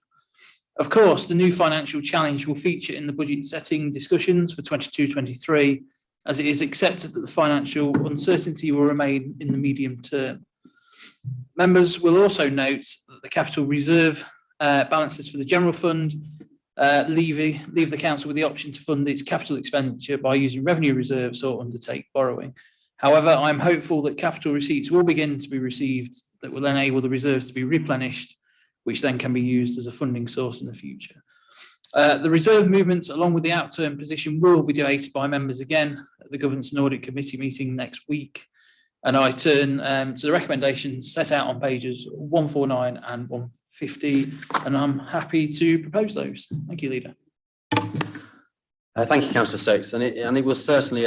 Of course, the new financial challenge will feature in the budget setting discussions for 22-23, as it is accepted that the financial uncertainty will remain in the medium term. Members will also note that the capital reserve balances for the general fund leave the council with the option to fund its capital expenditure by using revenue reserves or undertake borrowing. However, I'm hopeful that capital receipts will begin to be received that will enable the reserves to be replenished, which then can be used as a funding source in the future. The reserve movements, along with the outturn position, will be debated by members again at the Governance and Audit Committee meeting next week. And I turn to the recommendations set out on pages 149 and 150, and I'm happy to propose those. Thank you, Leader. Thank you, Councillor Stokes. And it was certainly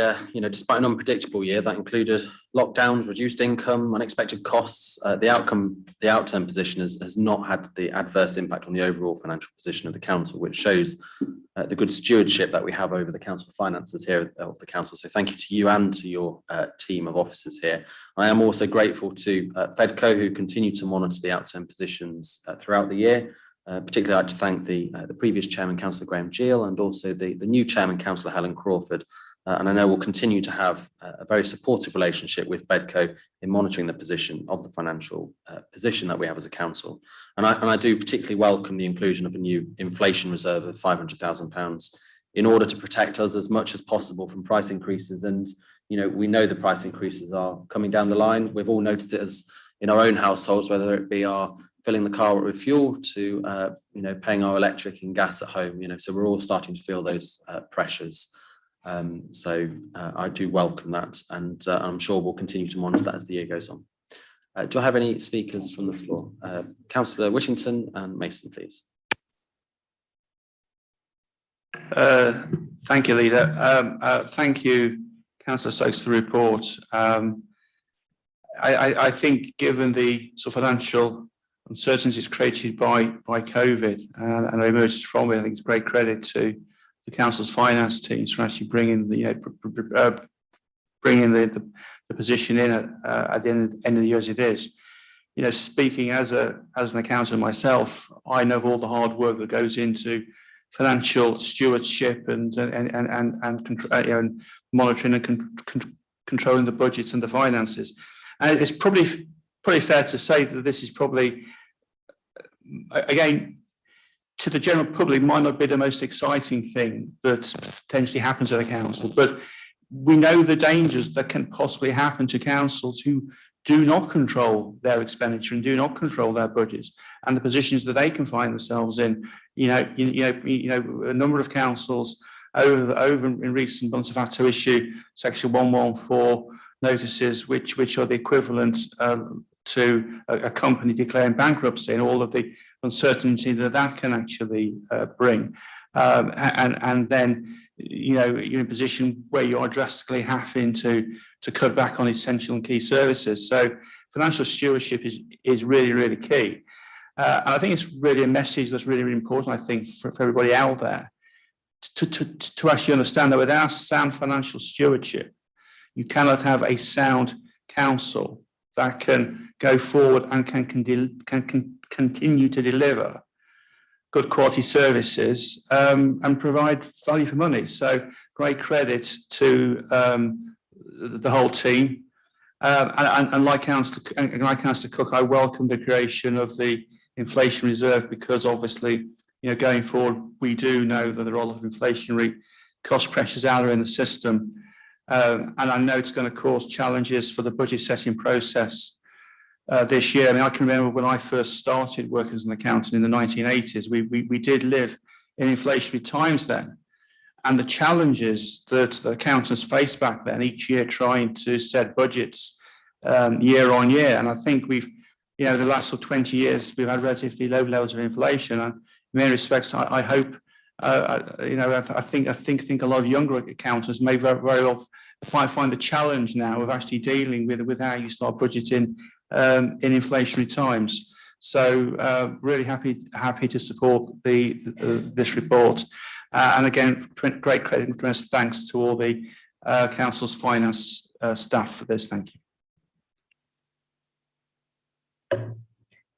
despite an unpredictable year that included lockdowns, reduced income, unexpected costs, the outturn position has not had the adverse impact on the overall financial position of the council, which shows the good stewardship that we have over the council finances here of the council. So thank you to you and to your team of officers here. I am also grateful to FEDCO, who continue to monitor the outturn positions throughout the year. Particularly, I'd like to thank the previous chairman, Councillor Graham Gill, and also the new chairman, Councillor Helen Crawford. And I know we'll continue to have a very supportive relationship with FEDCO in monitoring the position of the financial position that we have as a council. And I do particularly welcome the inclusion of a new inflation reserve of £500,000 in order to protect us as much as possible from price increases. And, we know the price increases are coming down the line. We've all noticed it as in our own households, whether it be our filling the car with fuel to, paying our electric and gas at home, so we're all starting to feel those pressures. So I do welcome that, and I'm sure we'll continue to monitor that as the year goes on. Do I have any speakers from the floor? Councillor Wishington and Mason, please. Thank you, Leader. Thank you, Councillor Stokes, for the report. I think given the sort of financial uncertainties created by COVID and our emergence from it, I think it's great credit to the council's finance teams for actually bringing the position in at the end of the year as it is. Speaking as an accountant myself, I know of all the hard work that goes into financial stewardship and monitoring and controlling the budgets and the finances. And it's probably fair to say that this is probably, again, to the general public, might not be the most exciting thing that potentially happens at a council, but we know the dangers that can possibly happen to councils who do not control their expenditure and do not control their budgets, and the positions that they can find themselves in. A number of councils over in recent months have had to issue Section 114 notices, which are the equivalent to a company declaring bankruptcy, and all of the uncertainty that can actually bring. And then, you're in a position where you are drastically having to cut back on essential and key services. So financial stewardship is really, really key. And I think it's really a message that's really, really important, I think, for everybody out there to actually understand that without sound financial stewardship, you cannot have a sound council that can go forward and can continue to deliver good quality services and provide value for money. So great credit to the whole team. And like Councillor Cook, I welcome the creation of the inflation reserve, because obviously, going forward, we do know that there are a lot of inflationary cost pressures out there in the system. And I know it's going to cause challenges for the budget setting process this year. I mean, I can remember when I first started working as an accountant in the 1980s, we did live in inflationary times then. And the challenges that the accountants faced back then, each year trying to set budgets year on year. And I think we've, the last 20 years, we've had relatively low levels of inflation. And in many respects, I hope, I think a lot of younger accountants may very well find the challenge now of actually dealing with how you start budgeting in inflationary times. So really happy to support this report. And again, great credit and thanks to all the council's finance staff for this. Thank you.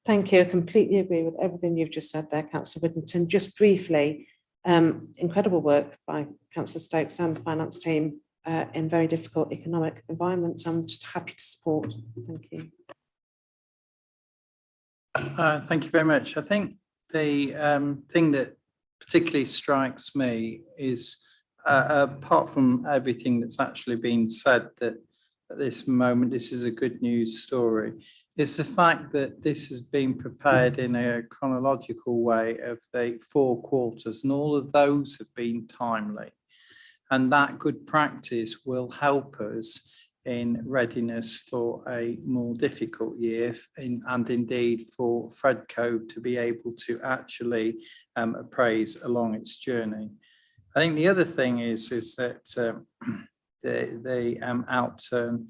Thank you. I completely agree with everything you've just said there, Councillor Whittington. Just briefly, incredible work by Councillor Stokes and the finance team in very difficult economic environments. I'm just happy to support. Thank you. Thank you very much. I think the thing that particularly strikes me is, apart from everything that's actually been said, that at this moment this is a good news story, is the fact that this has been prepared in a chronological way of the 4 quarters, and all of those have been timely. And that good practice will help us in readiness for a more difficult year, and indeed for Fredco to be able to actually appraise along its journey. I think the other thing is that the outturn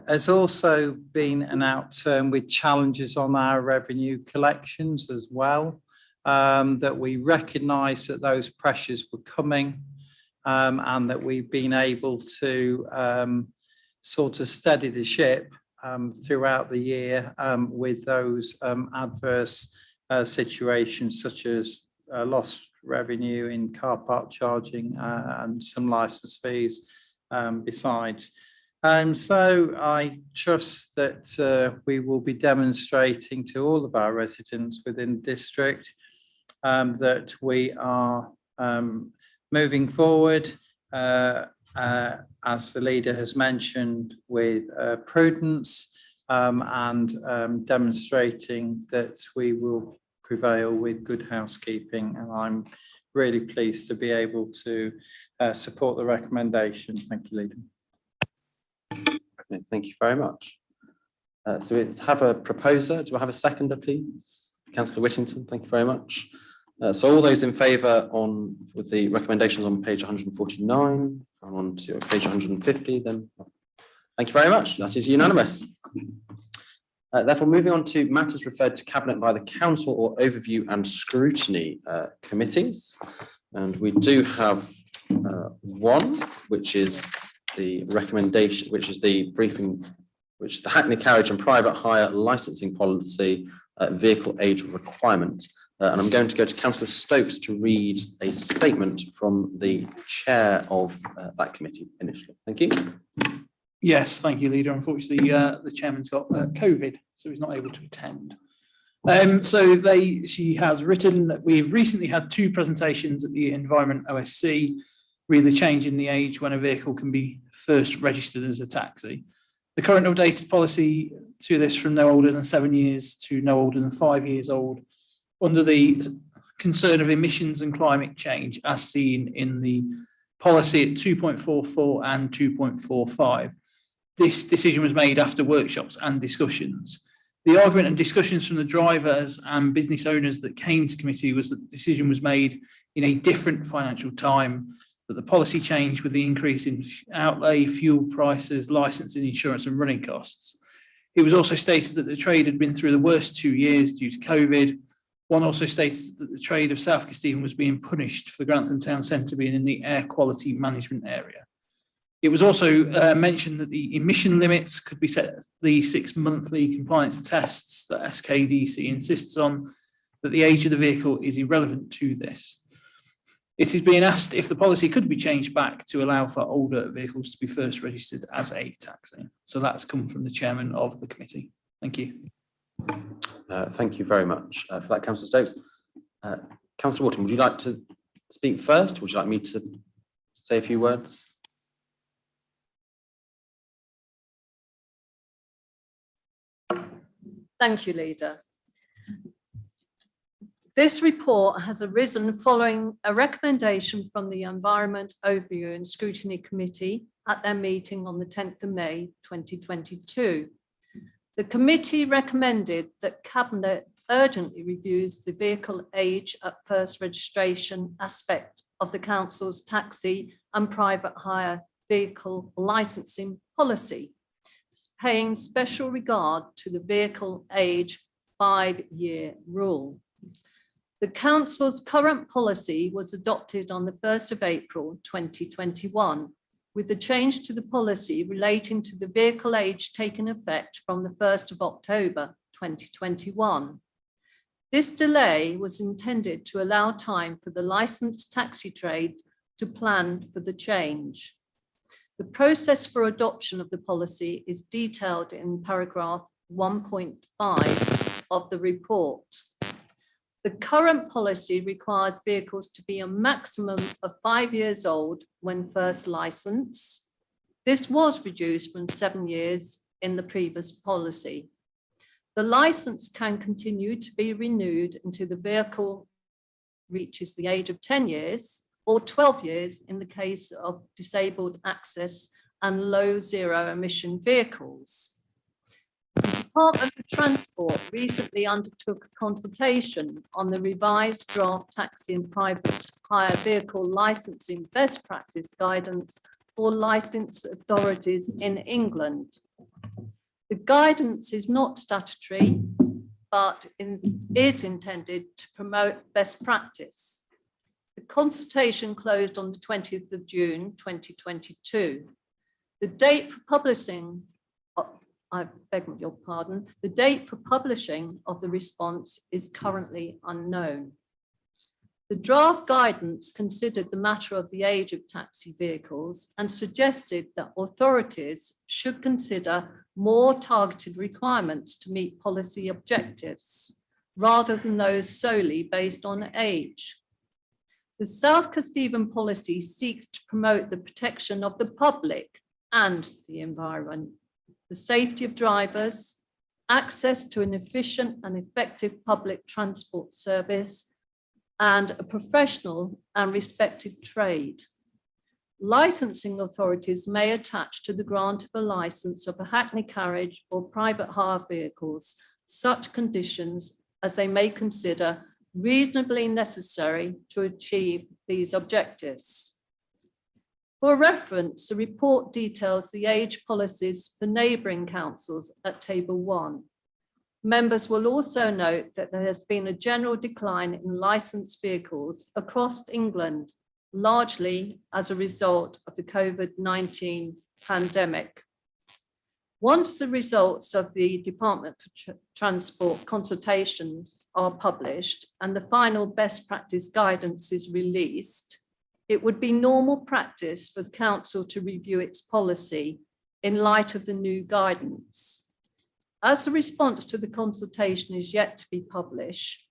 has also been an outturn with challenges on our revenue collections as well, that we recognise that those pressures were coming, and that we've been able to sort of steady the ship throughout the year with those adverse situations such as lost revenue in car park charging and some licence fees besides. So I trust that we will be demonstrating to all of our residents within the district that we are moving forward, as the leader has mentioned, with prudence and demonstrating that we will prevail with good housekeeping. And I'm really pleased to be able to support the recommendation. Thank you, Leader. Thank you very much. So we have a proposer. Do I have a seconder, please? Councillor Whittington, thank you very much. So all those in favour with the recommendations on page 149 and on to page 150, then thank you very much. That is unanimous. Therefore, moving on to matters referred to Cabinet by the Council or overview and scrutiny committees. And we do have one, which is the recommendation, which is the briefing, which is the Hackney Carriage and Private Hire Licensing Policy Vehicle Age Requirement. And I'm going to go to Councillor Stokes to read a statement from the chair of that committee initially. Thank you. Yes, thank you, Leader. Unfortunately, the chairman's got COVID, so he's not able to attend. She has written that we've recently had 2 presentations at the Environment OSC, really changing the age when a vehicle can be first registered as a taxi. The current updated policy to this from no older than 7 years to no older than 5 years old, under the concern of emissions and climate change, as seen in the policy at 2.44 and 2.45. This decision was made after workshops and discussions. The argument and discussions from the drivers and business owners that came to committee was that the decision was made in a different financial time, that the policy change with the increase in outlay, fuel prices, licensing, insurance and running costs. It was also stated that the trade had been through the worst 2 years due to COVID. One also stated that the trade of South Kesteven was being punished for Grantham Town Centre being in the air quality management area. It was also mentioned that the emission limits could be set at the 6 monthly compliance tests that SKDC insists on, that the age of the vehicle is irrelevant to this. It is being asked if the policy could be changed back to allow for older vehicles to be first registered as a taxi. So that's come from the chairman of the committee. Thank you. Thank you very much for that, Councillor Stokes. Councillor Wharton, would you like to speak first? Would you like me to say a few words? Thank you, Leader. This report has arisen following a recommendation from the Environment Overview and Scrutiny Committee at their meeting on the 10th of May 2022. The committee recommended that Cabinet urgently reviews the vehicle age at first registration aspect of the Council's taxi and private hire vehicle licensing policy, paying special regard to the vehicle age 5-year rule. The Council's current policy was adopted on the 1st of April 2021, with the change to the policy relating to the vehicle age taking effect from the 1st of October 2021. This delay was intended to allow time for the licensed taxi trade to plan for the change. The process for adoption of the policy is detailed in paragraph 1.5 of the report. The current policy requires vehicles to be a maximum of 5 years old when first licensed. This was reduced from 7 years in the previous policy. The license can continue to be renewed until the vehicle reaches the age of 10 years or 12 years in the case of disabled access and low zero emission vehicles. The Department for Transport recently undertook a consultation on the revised draft taxi and private hire vehicle licensing best practice guidance for licensed authorities in England. The guidance is not statutory, but is intended to promote best practice. The consultation closed on the 20th of June, 2022. The date for publishing, I beg your pardon, the date for publishing of the response is currently unknown. The draft guidance considered the matter of the age of taxi vehicles and suggested that authorities should consider more targeted requirements to meet policy objectives, rather than those solely based on age. The South Kesteven policy seeks to promote the protection of the public and the environment, the safety of drivers, access to an efficient and effective public transport service, and a professional and respected trade. Licensing authorities may attach to the grant of a license of a hackney carriage or private hire vehicles such conditions as they may consider reasonably necessary to achieve these objectives. For reference, the report details the age policies for neighbouring councils at Table 1. Members will also note that there has been a general decline in licensed vehicles across England, largely as a result of the COVID-19 pandemic. Once the results of the Department for Transport consultations are published and the final best practice guidance is released, it would be normal practice for the Council to review its policy in light of the new guidance. As the response to the consultation is yet to be published,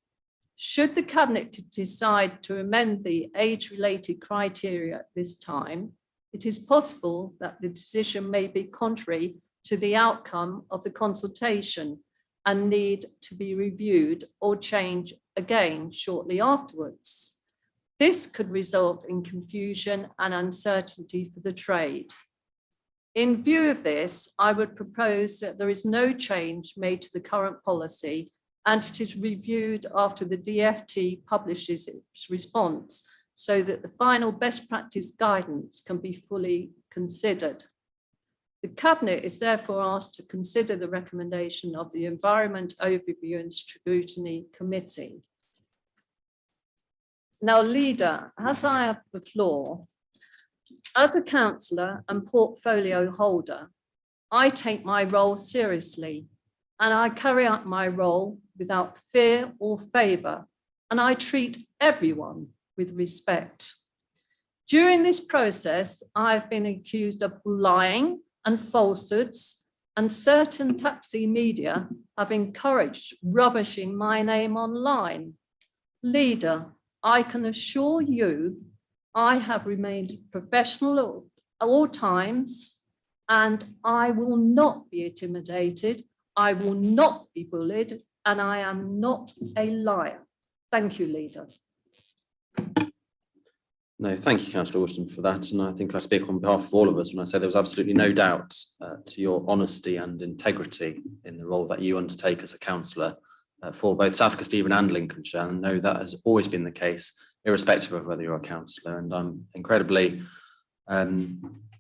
should the Cabinet decide to amend the age-related criteria at this time, it is possible that the decision may be contrary to the outcome of the consultation and need to be reviewed or changed again shortly afterwards. This could result in confusion and uncertainty for the trade. In view of this, I would propose that there is no change made to the current policy and it is reviewed after the DFT publishes its response so that the final best practice guidance can be fully considered. The Cabinet is therefore asked to consider the recommendation of the Environment Overview and Scrutiny Committee. Now, Leader, as I have the floor, as a councillor and portfolio holder, I take my role seriously and I carry out my role without fear or favour, and I treat everyone with respect. During this process, I've been accused of lying and falsehoods, and certain taxi media have encouraged rubbishing my name online. Leader, I can assure you I have remained professional at all times, and I will not be intimidated, I will not be bullied, and I am not a liar. Thank you, Leader. No, thank you, Councillor Wotton, for that. And I think I speak on behalf of all of us when I say there was absolutely no doubt to your honesty and integrity in the role that you undertake as a councillor for both South Kesteven and Lincolnshire. And know that has always been the case, irrespective of whether you're a councillor. And I'm incredibly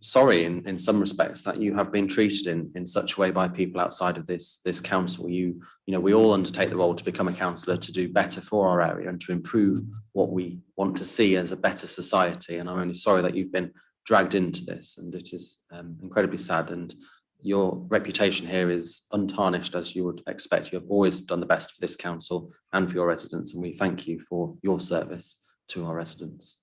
sorry in some respects that you have been treated in such a way by people outside of this council. You know, we all undertake the role to become a councillor to do better for our area and to improve what we want to see as a better society. And I'm only sorry that you've been dragged into this, and it is incredibly sad. And your reputation here is untarnished, as you would expect. You have always done the best for this council and for your residents, and we thank you for your service to our residents.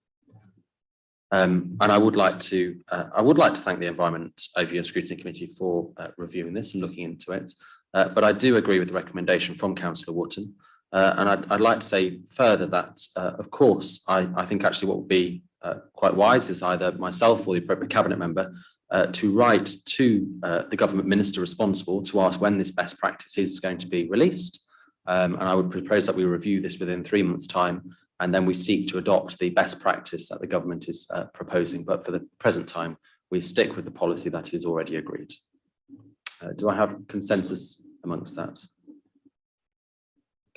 And I would like to thank the Environment Overview and Scrutiny Committee for reviewing this and looking into it. But I do agree with the recommendation from Councillor Wotton. And I'd like to say further that, of course, I think actually what would be quite wise is either myself or the appropriate cabinet member to write to the government minister responsible to ask when this best practice is going to be released. And I would propose that we review this within 3 months' time, and then we seek to adopt the best practice that the government is proposing. But for the present time, we stick with the policy that is already agreed. Do I have consensus amongst that?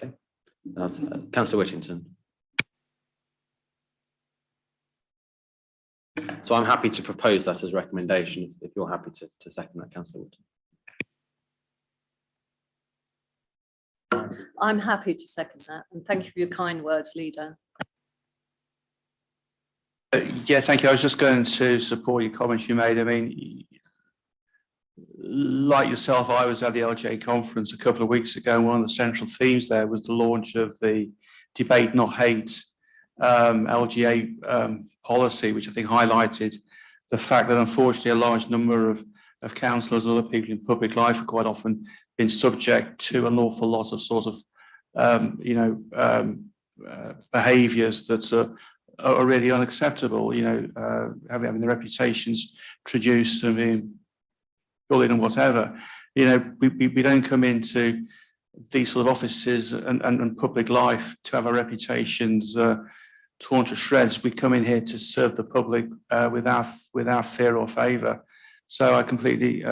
Okay, Councillor Whittington. So I'm happy to propose that as a recommendation if you're happy to second that, Councillor Wood. I'm happy to second that, and thank you for your kind words, Leader. Yeah, thank you. I was just going to support your comments you made. I mean, like yourself, I was at the LGA conference a couple of weeks ago, and one of the central themes there was the launch of the Debate Not Hate LGA policy, which I think highlighted the fact that unfortunately a large number of councillors and other people in public life have quite often been subject to an awful lot of sort of behaviours that are really unacceptable. Having their reputations traduced and being bullied and whatever. We don't come into these sort of offices and public life to have our reputations torn to shreds. We come in here to serve the public without fear or favour. So I completely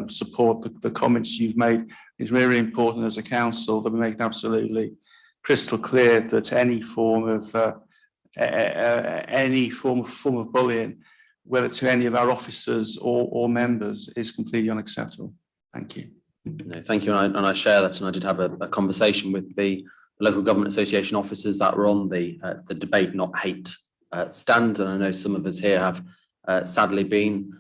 support the comments you've made. It's really important as a council that we make it absolutely crystal clear that any form of bullying, whether to any of our officers or members, is completely unacceptable. Thank you. No, thank you, and I share that. And I did have a conversation with the local government association officers that were on the Debate Not Hate stand, and I know some of us here have sadly been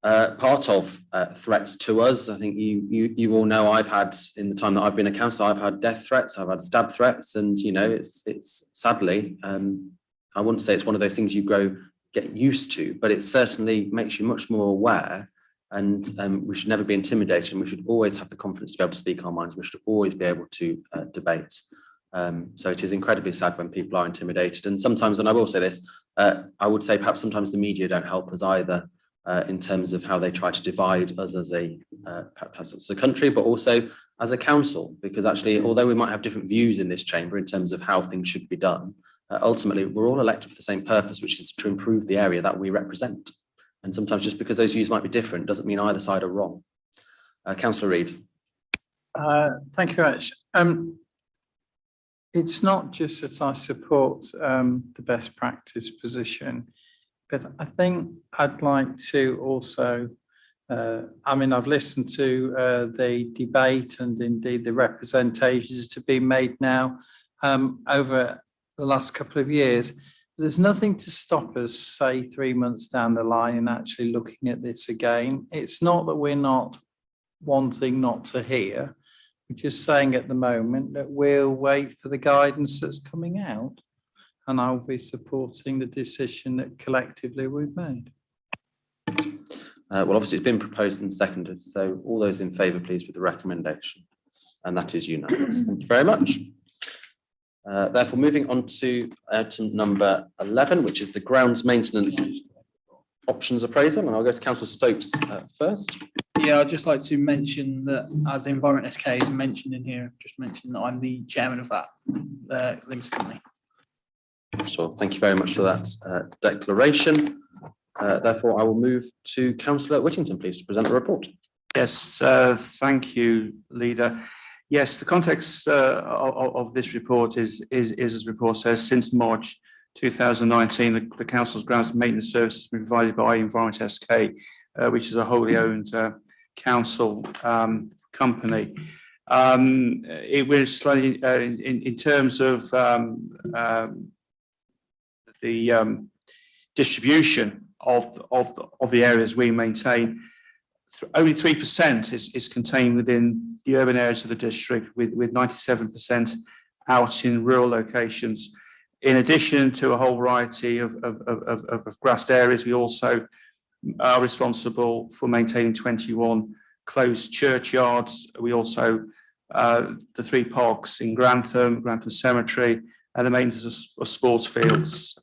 part of threats to us. I think you all know I've had, in the time that I've been a councillor, I've had death threats, I've had stab threats, and it's sadly, I wouldn't say it's one of those things you get used to, but it certainly makes you much more aware. And we should never be intimidated. We should always have the confidence to be able to speak our minds. We should always be able to debate. So it is incredibly sad when people are intimidated. And sometimes, and I will say this, I would say perhaps sometimes the media don't help us either in terms of how they try to divide us as perhaps as a country, but also as a council. Because actually, although we might have different views in this chamber in terms of how things should be done, ultimately we're all elected for the same purpose, which is to improve the area that we represent. And sometimes just because those views might be different doesn't mean either side are wrong. Councillor Reid. Thank you very much. It's not just that I support the best practice position, but I think I'd like to also, I've listened to the debate and indeed the representations to be made now over the last couple of years. There's nothing to stop us, say, 3 months down the line and actually looking at this again. It's not that we're not wanting not to hear. We're just saying at the moment that we'll wait for the guidance that's coming out, and I'll be supporting the decision that collectively we've made. Well, obviously it's been proposed and seconded. So all those in favour, please, with the recommendation. And that is unanimous. Thank you very much. Therefore, moving on to item number 11, which is the grounds maintenance options appraisal. And I'll go to Councillor Stokes first. Yeah, I'd just like to mention that as Environment SK is mentioned in here, just mention that I'm the chairman of that limited company. Sure, thank you very much for that declaration. Therefore, I will move to Councillor Whittington, please, to present the report. Yes, thank you, Leader. Yes, the context of this report is as the report says, since March 2019, the Council's grounds maintenance services have been provided by Environment SK, which is a wholly owned council company. It was slightly in terms of the distribution of the areas we maintain. Only 3% is contained within the urban areas of the district, with 97% out in rural locations. In addition to a whole variety of grassed areas, we also are responsible for maintaining 21 closed churchyards. We also, the 3 parks in Grantham Cemetery, and the maintenance of sports fields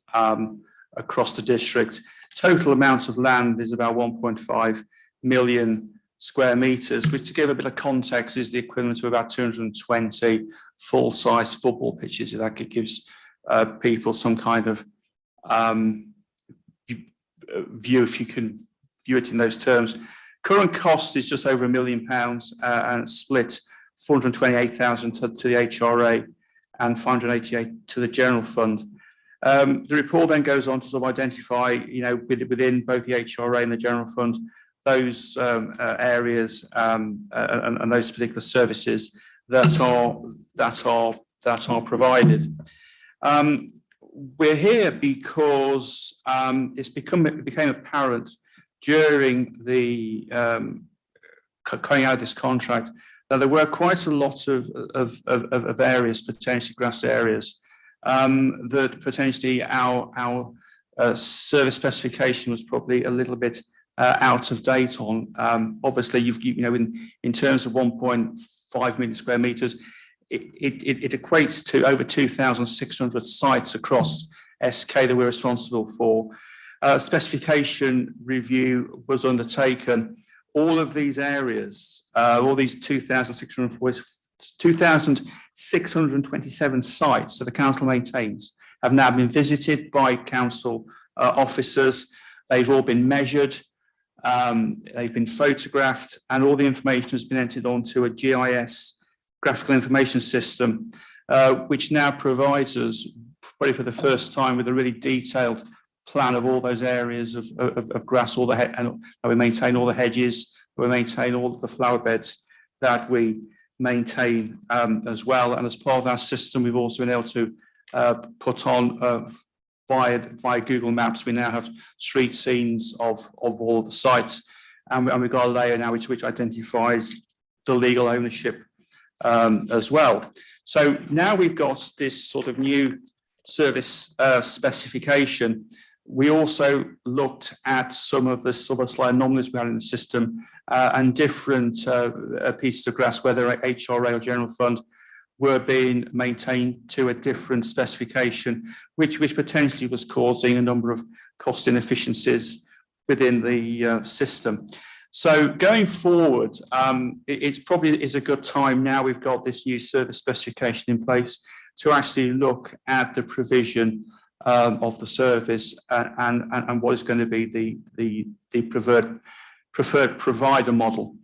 across the district. Total amount of land is about 1.5 million square metres, which, to give a bit of context, is the equivalent of about 220 full-size football pitches. That gives people some kind of view, if you can view it in those terms. Current cost is just over £1 million, and it's split 428,000 to the HRA and 588 to the general fund. The report then goes on to sort of identify, within both the HRA and the general fund, those areas and those particular services that are provided. We're here because it became apparent during the carrying out this contract that there were quite a lot of areas, potentially grassed areas, that potentially our service specification was probably a little bit out of date on. Obviously, in terms of 1.5 million square meters, it equates to over 2,600 sites across SK that we're responsible for. Specification review was undertaken. All of these areas, all these 2,627 sites that the council maintains, have now been visited by council officers. They've all been measured, they've been photographed, and all the information has been entered onto a GIS, graphical information system, which now provides us, probably for the first time, with a really detailed plan of all those areas of grass, and we maintain all the hedges, we maintain all of the flower beds that we maintain as well. And as part of our system, we've also been able to put on via Google Maps, we now have street scenes of all of the sites, and we've got a layer now which identifies the legal ownership as well. So now we've got this sort of new service specification. We also looked at some of the sort of slight anomalies we had in the system and different pieces of grass, whether HRA or general fund, were being maintained to a different specification, which potentially was causing a number of cost inefficiencies within the system. So going forward, it's probably is a good time now we've got this new service specification in place to actually look at the provision of the service and what is going to be the preferred provider model.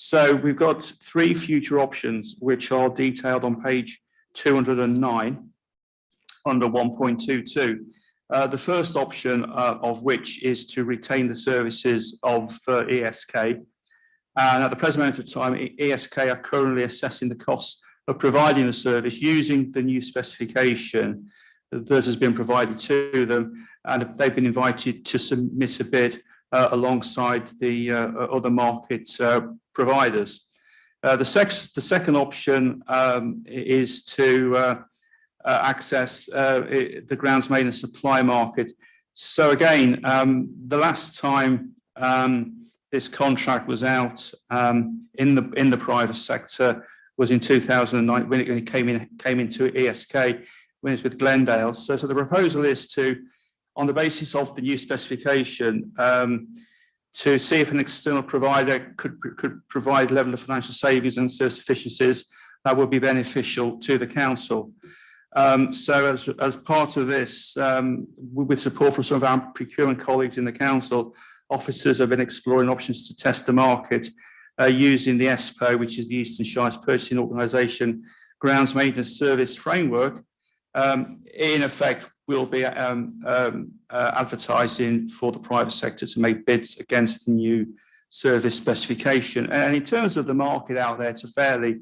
So we've got three future options which are detailed on page 209 under 1.22. The first option of which is to retain the services of ESK. And at the present moment of time, ESK are currently assessing the costs of providing the service using the new specification that has been provided to them, and they've been invited to submit a bid alongside the other market providers. The second option is to access the grounds maintenance supply market. So again, the last time this contract was out in the private sector was in 2009 when it came into ESK, when it's with Glendale. So the proposal is to, on the basis of the new specification, to see if an external provider could provide level of financial savings and service efficiencies that would be beneficial to the council. So as part of this, with support from some of our procurement colleagues in the council, officers have been exploring options to test the market using the ESPO, which is the Eastern Shires Purchasing Organisation Grounds Maintenance Service Framework. In effect, we'll be advertising for the private sector to make bids against the new service specification. And in terms of the market out there, it's a fairly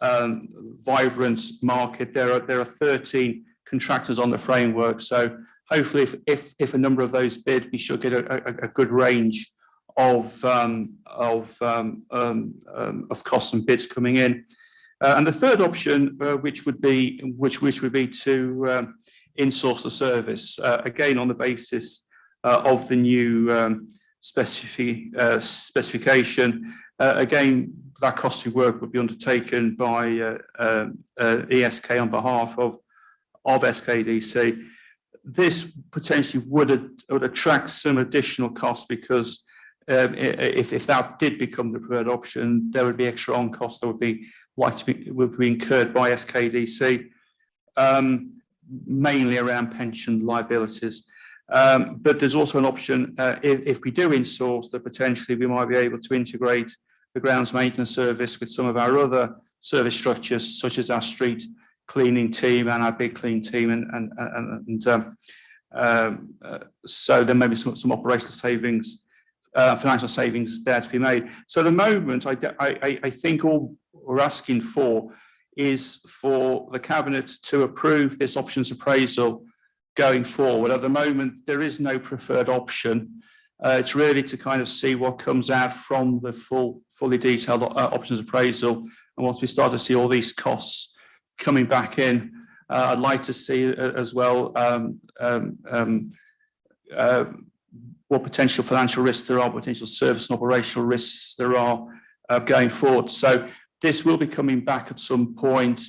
vibrant market. There are 13 contractors on the framework. So hopefully, if a number of those bid, we should get a good range of costs and bids coming in. And the third option, which would be to insource the service, again on the basis of the new specification. Again, that costly work would be undertaken by ESK on behalf of SKDC. This potentially would attract some additional costs because if that did become the preferred option, there would be extra on costs that would be incurred by SKDC, mainly around pension liabilities. But there's also an option, if we do insource, that potentially we might be able to integrate the grounds maintenance service with some of our other service structures, such as our street cleaning team and our big clean team, so there may be some operational savings, financial savings there to be made. So at the moment, I think all we're asking for is for the Cabinet to approve this options appraisal going forward. At the moment, there is no preferred option. It's really to kind of see what comes out from the fully detailed options appraisal. And once we start to see all these costs coming back in, I'd like to see as well what potential financial risks there are, potential service and operational risks there are going forward. So this will be coming back at some point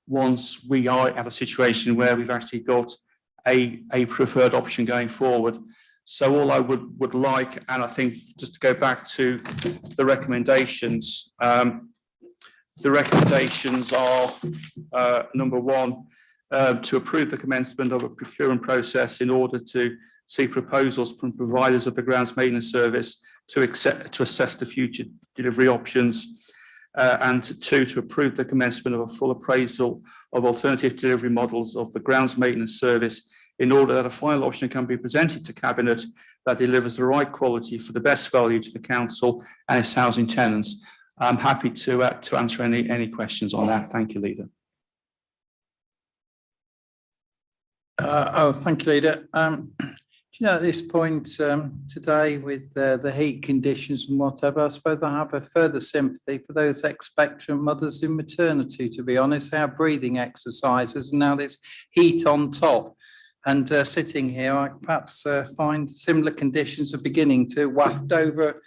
once we are at a situation where we've actually got a preferred option going forward. So all I would like, and I think just to go back to the recommendations are number one, to approve the commencement of a procurement process in order to see proposals from providers of the grounds maintenance service to assess the future delivery options, and two, to approve the commencement of a full appraisal of alternative delivery models of the grounds maintenance service in order that a final option can be presented to Cabinet that delivers the right quality for the best value to the council and its housing tenants. I'm happy to answer any questions on that. Thank you, Leader. Thank you, Leader. Do you know, at this point today, with the heat conditions and whatever, I suppose I have a further sympathy for those expectant mothers in maternity, to be honest. They have breathing exercises and now there's heat on top. And sitting here, I perhaps find similar conditions are beginning to waft over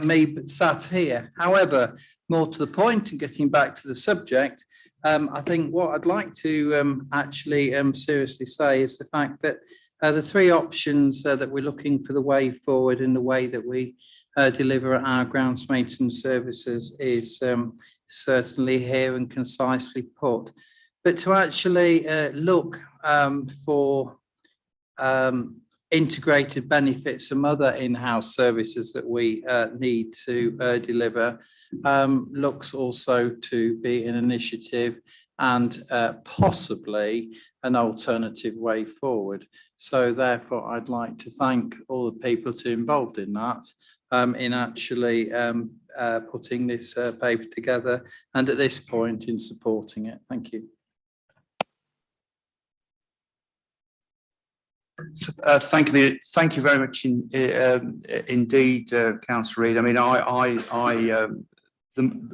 me sat here. However, more to the point and getting back to the subject, I think what I'd like to actually seriously say is the fact that the three options that we're looking for the way forward and the way that we deliver our grounds maintenance services is certainly here and concisely put. But to actually look for integrated benefits from other in-house services that we need to deliver looks also to be an initiative and possibly an alternative way forward. So therefore, I'd like to thank all the people involved in that, in actually putting this paper together and at this point in supporting it. Thank you. Thank you very much indeed, Councillor Reid. I mean,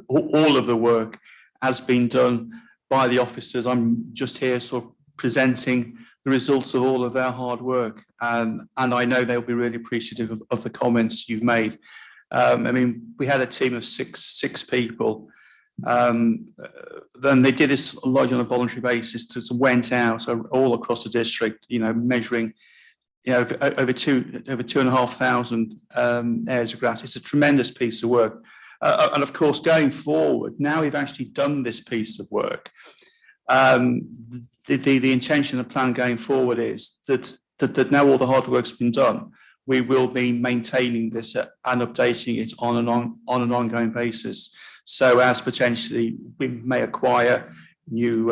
all of the work has been done by the officers. I'm just here sort of presenting the results of all of their hard work, and I know they'll be really appreciative of the comments you've made. I mean, we had a team of six people. Then they did this largely on a voluntary basis, just went out all across the district, you know, measuring, you know, over 2,500 areas of grass. It's a tremendous piece of work. And of course, going forward, now we've actually done this piece of work. The intention of the plan going forward is that now all the hard work's been done, we will be maintaining this and updating it on an ongoing basis. So as potentially we may acquire new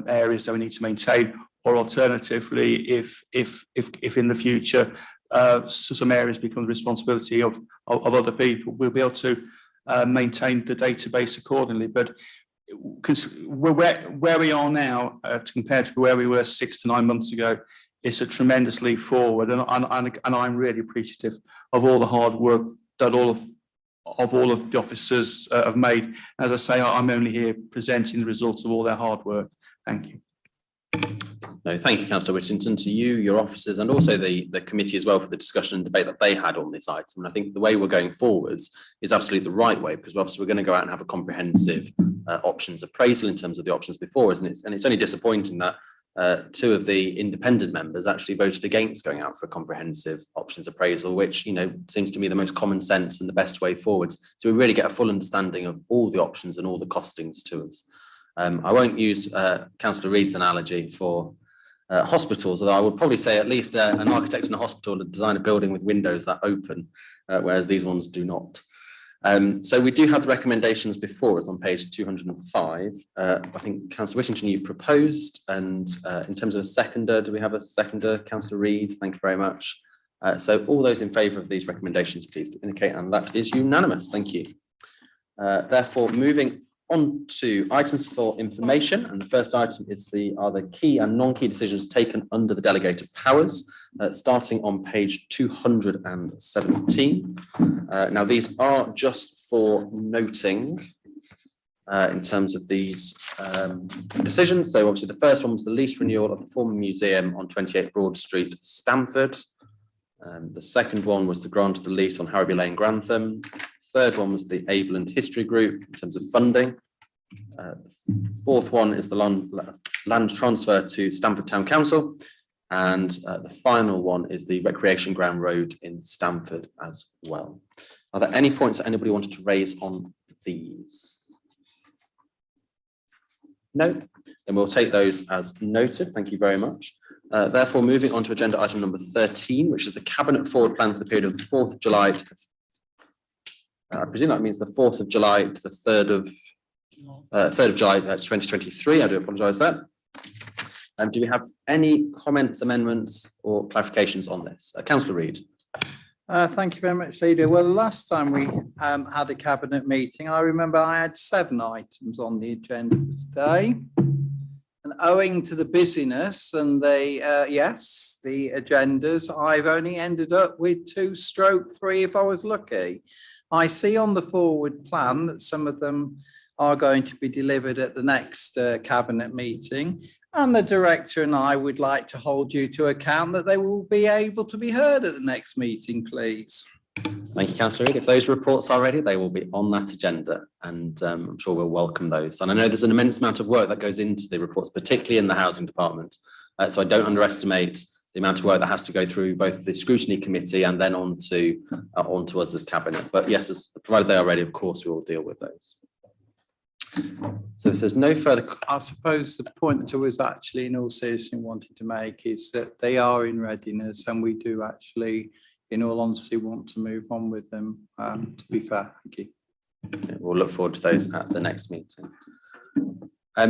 areas that we need to maintain, or alternatively, if in the future some areas become the responsibility of other people, we'll be able to maintain the database accordingly. But where we are now compared to where we were 6 to 9 months ago, it's a tremendous leap forward, and I'm really appreciative of all the hard work that all of the officers have made. As I say, I'm only here presenting the results of all their hard work. Thank you. No, thank you, Councillor Whittington, to you, your officers, and also the committee as well for the discussion and debate that they had on this item. And I think the way we're going forwards is absolutely the right way, because obviously we're going to go out and have a comprehensive options appraisal in terms of the options before us. And it's only disappointing that two of the independent members actually voted against going out for a comprehensive options appraisal, which, you know, seems to me the most common sense and the best way forwards. So we really get a full understanding of all the options and all the costings to us. I won't use Councillor Reid's analogy for hospitals, although I would probably say at least an architect in a hospital would design a building with windows that open, whereas these ones do not. So we do have the recommendations before us on page 205. I think Councillor Whittington, you proposed, and in terms of a seconder, do we have a seconder? Councillor Reid, thank you very much. So all those in favour of these recommendations, please indicate, and that is unanimous. Thank you. Therefore, moving on to items for information, and the first item is are the key and non-key decisions taken under the delegated powers, starting on page 217. Now, these are just for noting in terms of these decisions. So obviously the first one was the lease renewal of the former museum on 28 Broad Street, Stamford. The second one was the grant of the lease on Harrowby Lane, Grantham. Third one was the Aveland History Group in terms of funding. Fourth one is the land transfer to Stamford Town Council. And the final one is the Recreation Ground Road in Stamford as well. Are there any points that anybody wanted to raise on these? No? Then we'll take those as noted. Thank you very much. Therefore, moving on to agenda item number 13, which is the Cabinet Forward Plan for the period of the 4th of July to I presume that means the 4th of July to the 3rd of July 2023. I do apologise for that. Do we have any comments, amendments or clarifications on this? Councillor Reid. Thank you very much, Leader. Well, the last time we had a cabinet meeting, I remember I had 7 items on the agenda for today. And owing to the busyness and the agendas, I've only ended up with 2/3 if I was lucky. I see on the forward plan that some of them are going to be delivered at the next cabinet meeting, and the director and I would like to hold you to account that they will be able to be heard at the next meeting, please. Thank you, Councillor Reid. If those reports are ready, they will be on that agenda, and I'm sure we'll welcome those. And I know there's an immense amount of work that goes into the reports, particularly in the housing department. So I don't underestimate the amount of work that has to go through both the scrutiny committee and then on to us as cabinet. But yes, provided they are ready, of course, we will deal with those. So if there's no further... I suppose the point I was actually in all seriousness wanting to make is that they are in readiness, and we do actually, in all honesty, want to move on with them, to be fair. Thank you. Okay, we'll look forward to those at the next meeting.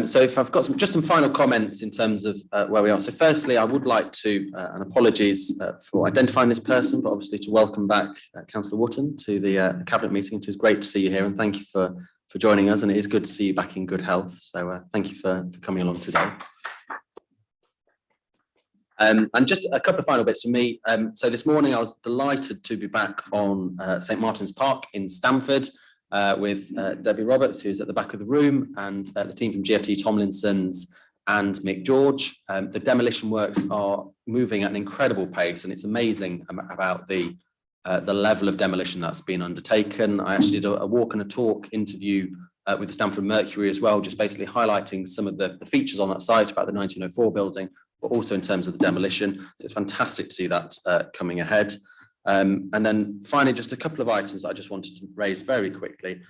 So if I've got some final comments in terms of where we are. So firstly, I would like to, and apologies for identifying this person, but obviously to welcome back Councillor Wotton to the cabinet meeting. It is great to see you here, and thank you for joining us, and it is good to see you back in good health. So thank you for coming along today. And just a couple of final bits from me. So this morning I was delighted to be back on St Martin's Park in Stamford with Debbie Roberts, who's at the back of the room, and the team from GFT Tomlinson's and Mick George. The demolition works are moving at an incredible pace, and it's amazing about the level of demolition that's been undertaken. I actually did a walk and a talk interview with the Stamford Mercury as well, just basically highlighting some of the features on that site about the 1904 building, but also in terms of the demolition. It's fantastic to see that coming ahead. And then finally, just a couple of items that I just wanted to raise very quickly,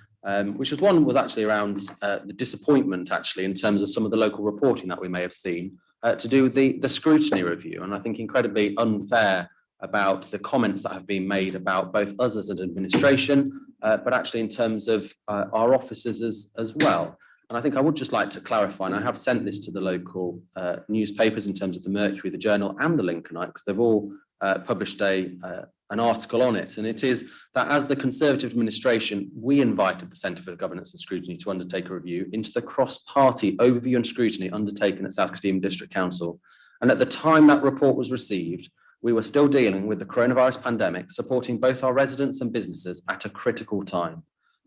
which was actually around the disappointment actually in terms of some of the local reporting that we may have seen to do with the scrutiny review. And I think incredibly unfair about the comments that have been made about both us as an administration, but actually in terms of our officers as well. And I think I would just like to clarify, and I have sent this to the local newspapers in terms of the Mercury, the Journal and the Lincolnite, because they've all published an article on it. And it is that as the Conservative administration, we invited the Centre for Governance and Scrutiny to undertake a review into the cross-party overview and scrutiny undertaken at South Kesteven District Council. And at the time that report was received, we were still dealing with the coronavirus pandemic, supporting both our residents and businesses at a critical time.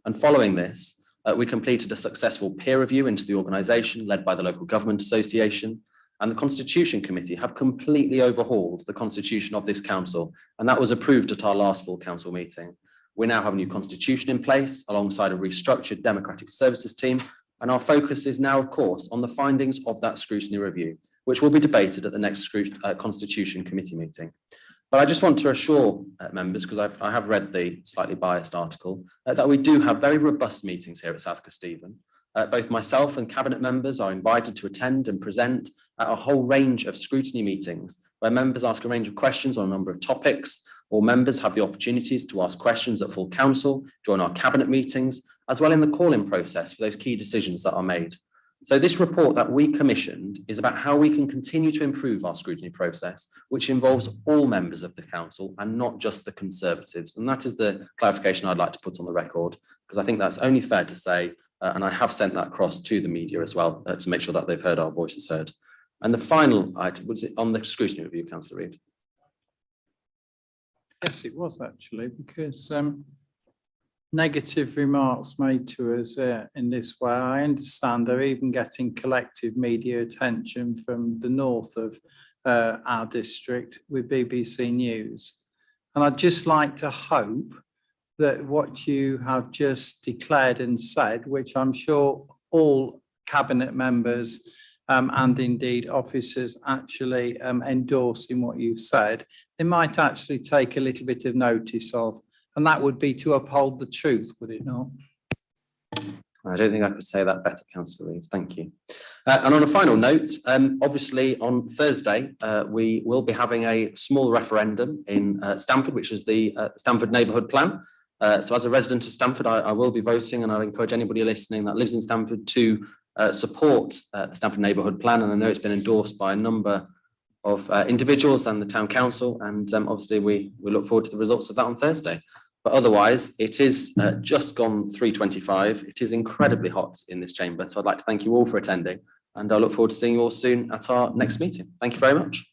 And following this, we completed a successful peer review into the organisation led by the Local Government Association, and the Constitution Committee have completely overhauled the constitution of this council, and that was approved at our last full council meeting. We now have a new constitution in place alongside a restructured democratic services team, and our focus is now, of course, on the findings of that scrutiny review, which will be debated at the next Constitution Committee meeting. But I just want to assure members, because I have read the slightly biased article, that we do have very robust meetings here at South Kesteven. Both myself and Cabinet members are invited to attend and present at a whole range of scrutiny meetings where members ask a range of questions on a number of topics. All members have the opportunities to ask questions at full council, join our Cabinet meetings, as well in the call-in process for those key decisions that are made. So this report that we commissioned is about how we can continue to improve our scrutiny process, which involves all members of the council and not just the Conservatives. And that is the clarification I'd like to put on the record, because I think that's only fair to say, and I have sent that across to the media as well to make sure that they've heard our voices heard. And the final item, was it on the scrutiny review, Councillor Reid? Yes, it was actually, because negative remarks made to us in this way. I understand they're even getting collective media attention from the north of our district with BBC News. And I'd just like to hope that what you have just declared and said, which I'm sure all Cabinet members and indeed officers actually endorse in what you've said, they might actually take a little bit of notice of, and that would be to uphold the truth, would it not? I don't think I could say that better, Councillor Reid. Thank you. And on a final note, obviously on Thursday, we will be having a small referendum in Stamford, which is the Stamford Neighbourhood Plan. So as a resident of Stamford, I will be voting, and I encourage anybody listening that lives in Stamford to support the Stamford Neighbourhood Plan. And I know it's been endorsed by a number of individuals and the Town Council, and obviously we look forward to the results of that on Thursday. But otherwise, it is just gone 3:25. It is incredibly hot in this chamber. So I'd like to thank you all for attending, and I look forward to seeing you all soon at our next meeting. Thank you very much.